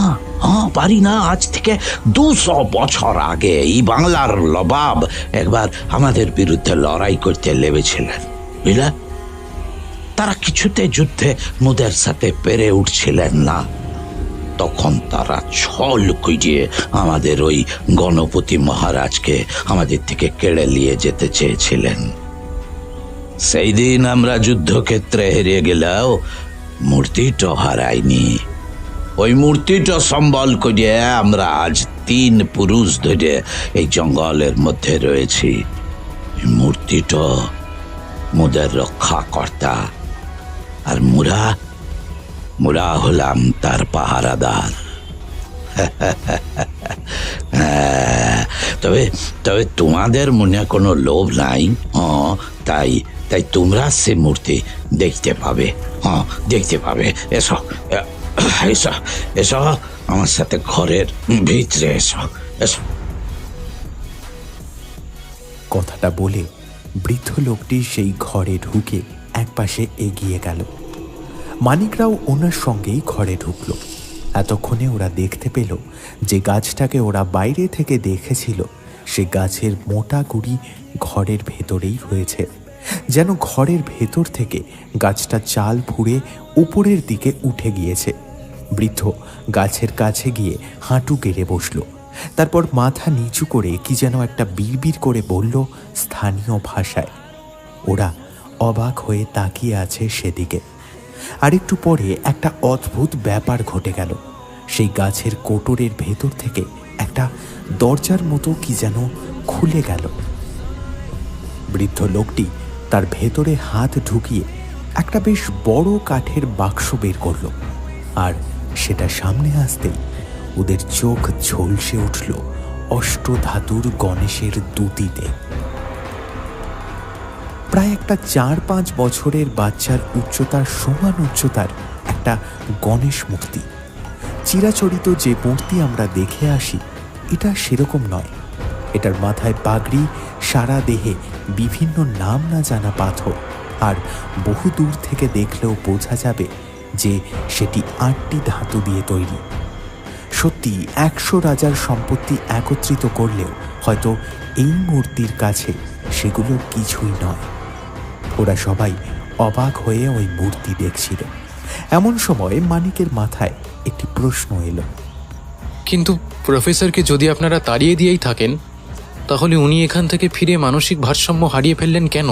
পারি না। আজ থেকে 200 বছর আগে এই বাংলার নবাব একবার আমাদের বিরুদ্ধে লড়াই করতে লেগেছিলেন, বুঝলে? তারা কিছুতে যুদ্ধে মোদের সাথে পেরে উঠছিলেন না। তখন তারা ছল করিয়ে আমাদের ওই গণপতি মহারাজকে আমাদের থেকে কেড়ে নিয়ে যেতে চেয়েছিলেন। সেই দিন আমরা যুদ্ধক্ষেত্রে হেরে গেলেও মূর্তিটা হারাইনি। ওই মূর্তিটা সম্বল করিয়ে আমরা আজ 3 পুরুষ ধরে এই জঙ্গলের মধ্যে রয়েছি। এই মূর্তিটা মোদের রক্ষাকর্তা, আর মুরা হলাম তার পাহারাদার। তবে তোমাদের মনে কোনো লোভ নাই। তাই তোমরা সে মূর্তি দেখতে পাবে। দেখতে পাবে। এসো এসো এসো আমার সাথে ঘরের ভিতরে এসো। কথাটা বলে বৃদ্ধ লোকটি সেই ঘরে ঢুকে একপাশে এগিয়ে গেল। মানিকরাও ওনার সঙ্গেই ঘরে ঢুকল। এতক্ষণে ওরা দেখতে পেল যে গাছটাকে ওরা বাইরে থেকে দেখেছিল, সে গাছের মোটা গুড়ি ঘরের ভেতরেই রয়েছে। যেন ঘরের ভেতর থেকে গাছটা চাল ফুঁড়ে উপরের দিকে উঠে গিয়েছে। বৃদ্ধ গাছের কাছে গিয়ে হাঁটু গেড়ে বসল। তারপর মাথা নিচু করে কি যেন একটা বিড়বিড় করে বলল স্থানীয় ভাষায়। ওরা অবাক হয়ে তাকিয়ে আছে সেদিকে। আরেকটু পরে একটা অদ্ভুত ব্যাপার ঘটে গেল। সেই গাছের কোটরের ভেতর থেকে একটা দরজার মতো কি যেন খুলে গেল। বৃদ্ধ লোকটি তার ভেতরে হাত ঢুকিয়ে একটা বেশ বড় কাঠের বাক্স বের করল, আর সেটা সামনে আসতেই ওদের চোখ ঝলসে উঠল অষ্টধাতুর গণেশের দুতিতে। প্রায় একটা 4-5 বছরের বাচ্চার উচ্চতার সমান উচ্চতার একটা গণেশ মূর্তি। চিরাচরিত যে মূর্তি আমরা দেখে আসি, এটা সেরকম নয়। এটার মাথায় পাগড়ি, সারা দেহে বিভিন্ন নাম না জানা পাথর, আর বহু দূর থেকে দেখলেও বোঝা যাবে যে সেটি 8টি ধাতু দিয়ে তৈরি। সত্যি 100 রাজার সম্পত্তি একত্রিত করলেও হয়তো এই মূর্তির কাছে সেগুলো কিছুই নয়। ওরা সবাই অবাক হয়ে ওই মূর্তি দেখছিল। এমন সময় মানিকের মাথায় একটি প্রশ্ন এলো। কিন্তু প্রফেসরকে যদি আপনারা তাড়িয়ে দিয়েই থাকেন, তাহলে উনি এখান থেকে ফিরে মানসিক ভারসাম্য হারিয়ে ফেললেন কেন?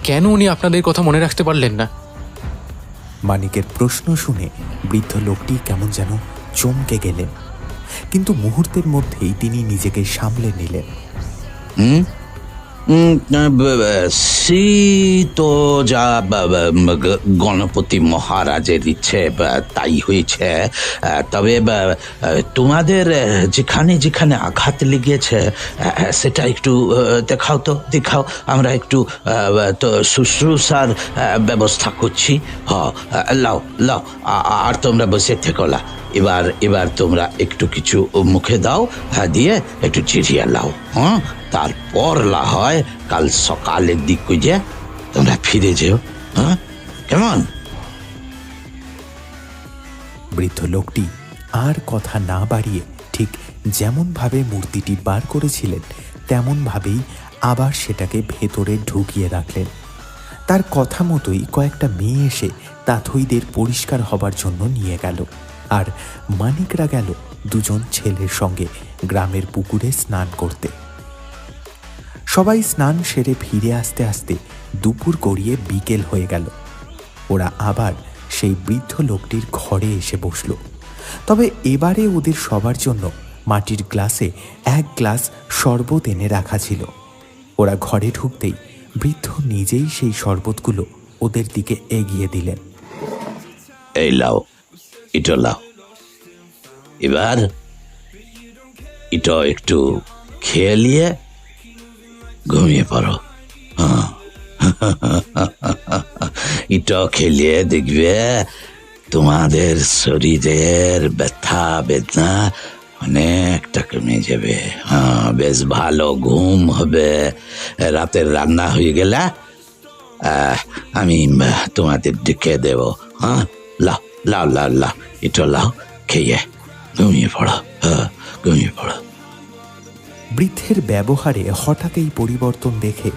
কেন উনি আপনাদের কথা মনে রাখতে পারলেন না? মানিকের প্রশ্ন শুনে বৃদ্ধ লোকটি কেমন যেন চমকে গেলেন, কিন্তু মুহূর্তের মধ্যেই তিনি নিজেকে সামলে নিলেন। সে তো যা গণপতি মহারাজের ইচ্ছে তাই হয়েছে। তবে তোমাদের যেখানে যেখানে আঘাত লেগেছে সেটা একটু দেখাও। আমরা একটু তো শুশ্রূষার ব্যবস্থা করছি। লাও আর তোমরা বসে থেকো না। এবার তোমরা একটু কিছু মুখে দাও, দিয়ে একটু চিড়িয়া লাও। তারপর লা হয় কাল সকালের দিক করে তোমরা ফিরে যেও। কেমন? বৃদ্ধ লোকটি আর কথা না বাড়িয়ে ঠিক যেমন ভাবে মূর্তিটি বার করেছিলেন তেমন ভাবেই আবার সেটাকে ভেতরে ঢুকিয়ে রাখলেন। তার কথা মতোই কয়েকটা মেয়ে এসে তাথইদের পরিষ্কার হবার জন্য নিয়ে গেল, আর মানিকরা গেল 2জন ছেলের সঙ্গে গ্রামের পুকুরে স্নান করতে। সবাই স্নান সেরে ফিরে আসতে আসতে দুপুর গড়িয়ে বিকেল হয়ে গেল। ওরা আবার সেই বৃদ্ধ লোকটির ঘরে এসে বসল। তবে এবারে ওদের সবার জন্য মাটির গ্লাসে 1 গ্লাস শরবত এনে রাখা ছিল। ওরা ঘরে ঢুকতেই বৃদ্ধ নিজেই সেই শরবতগুলো ওদের দিকে এগিয়ে দিলেন। এই লাও, এটা লাও, এবার এটা একটু খেয়ে নিয়ে ঘুমিয়ে পড়ো। হ্যাঁ, এটা খেলে দেখবে তোমাদের শরীরের ব্যথা বেদনা অনেকটা কমে যাবে। হ্যাঁ, বেশ ভালো ঘুম হবে। রাতের রান্না হয়ে গেলে আমি তোমাদের ডেকে দেব। হ্যাঁ, লাও লাও লাও লাও, এটা লাও, খেয়ে ঘুমিয়ে পড়ো। হ্যাঁ, ঘুমিয়ে পড়ো। বৃদ্ধের ব্যবহারে হঠাৎ এই পরিবর্তন দেখে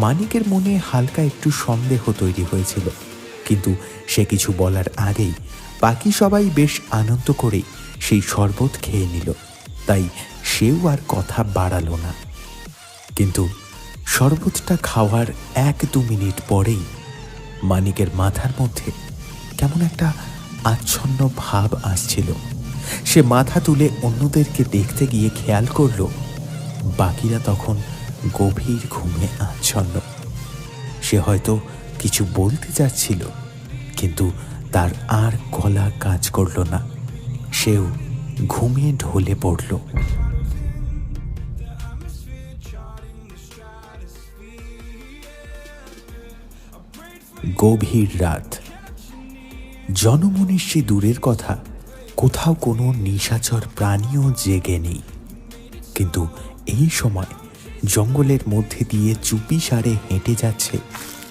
মানিকের মনে হালকা একটু সন্দেহ তৈরি হয়েছিল, কিন্তু সে কিছু বলার আগেই বাকি সবাই বেশ আনন্দ করেই সেই শরবত খেয়ে নিল, তাই সেও আর কথা বাড়ালো না। কিন্তু শরবতটা খাওয়ার 1-2 মিনিট পরেই মানিকের মাথার মধ্যে কেমন একটা আচ্ছন্ন ভাব আসছিল। সে মাথা তুলে অন্যদেরকে দেখতে গিয়ে খেয়াল করল বাকিরা তখন গভীর ঘুমে আচ্ছন্ন। সে হয়তো কিছু বলতে যাচ্ছিল, কিন্তু তার আর গলা কাজ করল না। সেও ঘুমিয়ে ঢলে পড়ল। গভীর রাত। জনমনীষী দূরের কথা, কোথাও কোনো নিশাচর প্রাণীও জেগে নেই। কিন্তু এই সময় জঙ্গলের মধ্যে দিয়ে চুপিসারে হেঁটে যাচ্ছে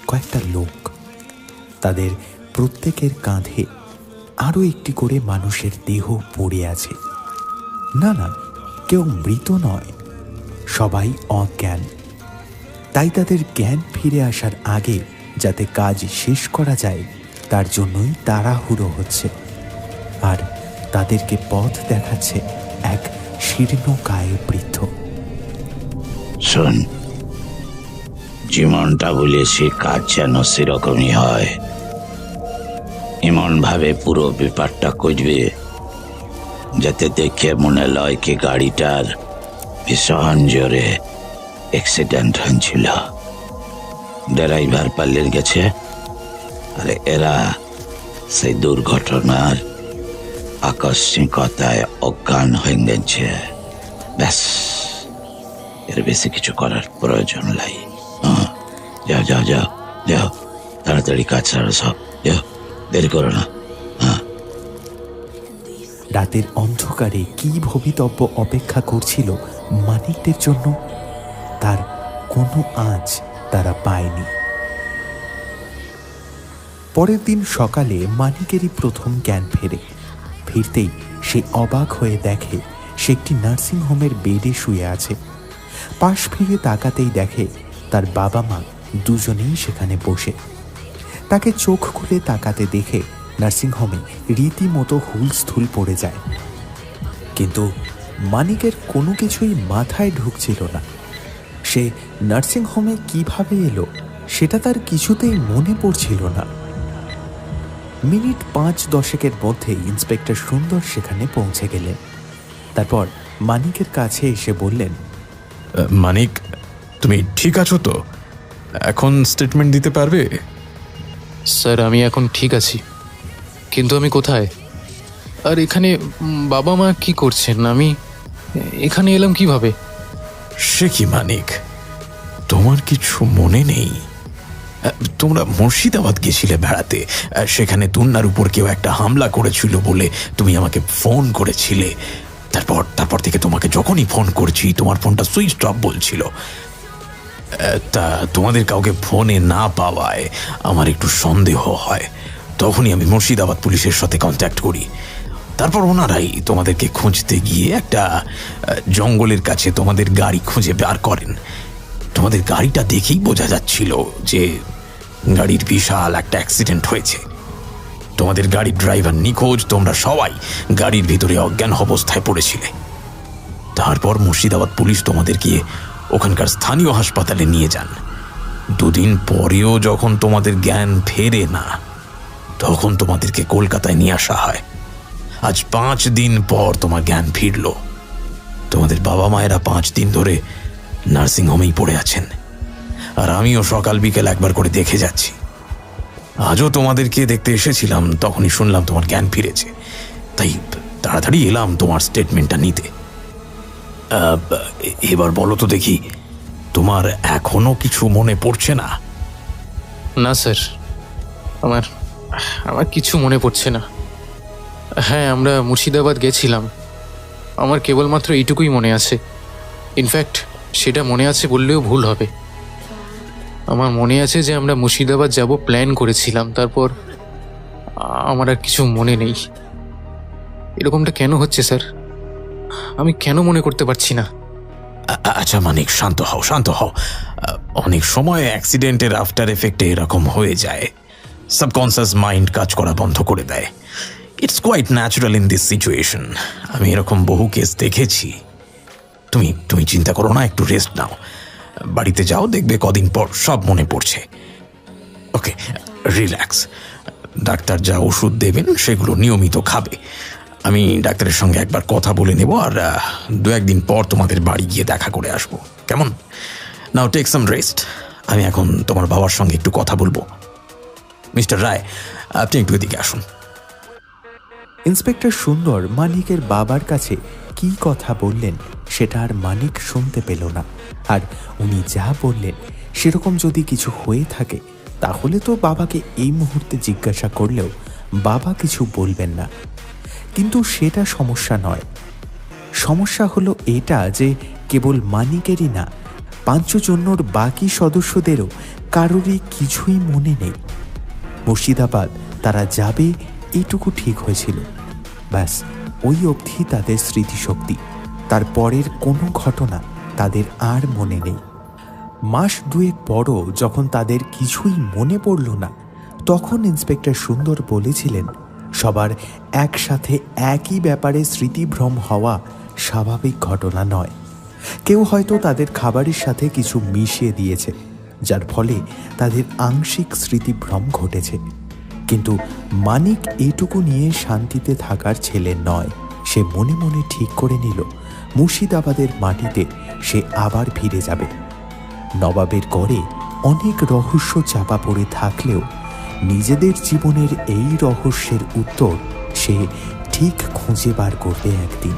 কয়েকটা লোক। তাদের প্রত্যেকের কাঁধে আরও একটি করে মানুষের দেহ পড়ে আছে। না না, কেউ মৃত নয়, সবাই অজ্ঞান। তাই তাদের জ্ঞান ফিরে আসার আগে যাতে কাজ শেষ করা যায় তার জন্যই তাড়াহুড়ো হচ্ছে। আর তাদেরকে পথ দেখাচ্ছে এক শীর্ণকায় বৃদ্ধ। শোন, যেমনটা বলেছি কাজ যেন সেরকমই হয়, এমন ভাবে পুরো ব্যাপারটা করবে যাতে দেখে মনে লয় কি গাড়িটার ভীষণ জোরে অ্যাক্সিডেন্ট হয়েছিল। ড্রাইভার পালিয়ে গেছে, আর এরা সেই দুর্ঘটনার আকস্মিকতায় অজ্ঞান হয়ে গেছে। ব্যাস, এর বেশি কিছু করার প্রয়োজন নাই। যাও যাও যাও যাও, তাড়াতাড়ি কাজ ছাড়ো সব, যাও, দেরি করো না। রাতের অন্ধকারে কি ভবিতব্য অপেক্ষা করছিল মানিকদের জন্য, তার কোনো আঁচ তারা পায়নি। পরের দিন সকালে মানিকেরই প্রথম জ্ঞান ফেরে। ফিরতেই সে অবাক হয়ে দেখে সে একটি নার্সিংহোমের বেডে শুয়ে আছে। পাশ ফিরে তাকাতেই দেখে তার বাবা মা দুজনেই সেখানে বসে। তাকে চোখ খুলে তাকাতে দেখে নার্সিংহোমে রীতিমতো হুলস্থুল পড়ে যায়। কিন্তু মানিকের কোনো কিছুই মাথায় ঢুকছিল না। সে নার্সিংহোমে কিভাবে এলো সেটা তার কিছুতেই মনে পড়ছিল না। মিনিট 5-10 মধ্যে ইন্সপেক্টর সুন্দর সেখানে পৌঁছে গেলেন। তারপর মানিকের কাছে এসে বললেন, মানিক, তুমি ঠিক আছো তো? এখন স্টেটমেন্ট দিতে পারবে? স্যার, আমি এখন ঠিক আছি, কিন্তু আমি কোথায়? আর এখানে বাবা মা কি করছেন? আমি এখানে এলাম কিভাবে? সে কি মানিক, তোমার কিছু মনে নেই? তোমরা মুর্শিদাবাদ গেছিলে বেড়াতে, সেখানে তুন্নার উপর কেউ একটা হামলা করেছিল বলে তুমি আমাকে ফোন করেছিলে। তারপর থেকে তোমাকে যখনই ফোন করছি তোমার ফোনটা সুইচ অফ বলছিল। তা তোমাদের কাউকে ফোনে না পাওয়ায় আমার একটু সন্দেহ হয়। তখনই আমি মুর্শিদাবাদ পুলিশের সাথে কন্ট্যাক্ট করি। তারপর ওনারাই তোমাদেরকে খুঁজতে গিয়ে একটা জঙ্গলের কাছে তোমাদের গাড়ি খুঁজে বার করেন। তোমাদের গাড়িটা দেখেই বোঝা যাচ্ছিল যে গাড়ির বিশাল একটা অ্যাক্সিডেন্ট হয়েছে। তোমাদের গাড়ির ড্রাইভার নিখোঁজ, তোমরা সবাই গাড়ির ভিতরে অজ্ঞান অবস্থায় পড়েছিলে। তারপর মুর্শিদাবাদ পুলিশ তোমাদের গিয়ে ওখানকার স্থানীয় হাসপাতালে নিয়ে যান। 2 দিন পরেও যখন তোমাদের জ্ঞান ফেরে না, তখন তোমাদেরকে কলকাতায় নিয়ে আসা হয়। আজ 5 দিন পর তোমার জ্ঞান ফিরল। তোমাদের বাবা মায়েরা 5 দিন ধরে নার্সিংহোমেই পড়ে আছেন। আর আমিও সকাল বিকেল একবার করে দেখে যাচ্ছি। আজও তোমাদেরকে দেখতে এসেছিলাম, তখনই শুনলাম তোমার জ্ঞান ফিরেছে, তাই তাড়াতাড়ি এলাম তোমার স্টেটমেন্টটা নিতে। এবার বলো তো দেখি, তোমার এখনো কিছু মনে পড়ছে না? না স্যার, আমার আমার কিছু মনে পড়ছে না। হ্যাঁ, আমরা মুর্শিদাবাদ গেছিলাম, আমার কেবলমাত্র এইটুকুই মনে আছে। ইনফ্যাক্ট সেটা মনে আছে বললেও ভুল হবে। আমার মনে আছে যে আমরা মুর্শিদাবাদ যাব প্ল্যান করেছিলাম, তারপর আমার আর কিছু মনে নেই। এরকমটা কেন হচ্ছে স্যার? আমি কেন মনে করতে পারছি না? আচ্ছা মানিক, শান্ত হও, শান্ত হও। অনেক সময় অ্যাক্সিডেন্টের আফটার এফেক্টে এরকম হয়ে যায়, সাবকনসিয়াস মাইন্ড কাজ করা বন্ধ করে দেয়। It's quite natural in this situation. আমি এরকম বহু কেস দেখেছি। তুমি চিন্তা করো না, একটু রেস্ট নাও, বাড়িতে যাও, দেখবে কদিন পর সব মনে পড়ছে। ওকে, রিল্যাক্স। ডাক্তার যা ওষুধ দেবেন সেগুলো নিয়মিত খাবে। আমি ডাক্তারের সঙ্গে একবার কথা বলে নেব, আর 2-1 দিন পর তোমাদের বাড়ি গিয়ে দেখা করে আসবো, কেমন? নাও টেক সাম রেস্ট। আমি এখন তোমার বাবার সঙ্গে একটু কথা বলবো। মিস্টার রায়, আপনি একটু এদিকে আসুন। ইন্সপেক্টর সুন্দর মানিকের বাবার কাছে কি কথা বললেন সেটা আর মানিক শুনতে পেল না। আর উনি যা বললেন সেরকম যদি কিছু হয়ে থাকে তাহলে তো বাবাকে এই মুহূর্তে জিজ্ঞাসা করলেও বাবা কিছু বলবেন না। কিন্তু সেটা সমস্যা নয়। সমস্যা হলো এটা যে কেবল মানিকেরই না, পাঞ্চজন্যর বাকি সদস্যদেরও কারোরই কিছুই মনে নেই। মুর্শিদাবাদ তারা যাবে এইটুকু ঠিক হয়েছিল, ব্যাস ওই অবধি তাদের স্মৃতিশক্তি। তার পরের কোনো ঘটনা তাদের আর মনে নেই। মাস 2 পরও যখন তাদের কিছুই মনে পড়ল না, তখন ইন্সপেক্টর সুন্দর বলেছিলেন সবার একসাথে একই ব্যাপারে স্মৃতিভ্রম হওয়া স্বাভাবিক ঘটনা নয়। কেউ হয়তো তাদের খাবারের সাথে কিছু মিশিয়ে দিয়েছে, যার ফলে তাদের আংশিক স্মৃতিভ্রম ঘটেছে। কিন্তু মানিক এইটুকু নিয়ে শান্তিতে থাকার ছেলে নয়। সে মনে মনে ঠিক করে নিল মুর্শিদাবাদের মাটিতে সে আবার ফিরে যাবে। নবাবের গড়ে অনেক রহস্য চাপা পড়ে থাকলেও নিজেদের জীবনের এই রহস্যের উত্তর সে ঠিক খুঁজে বার করবে একদিন।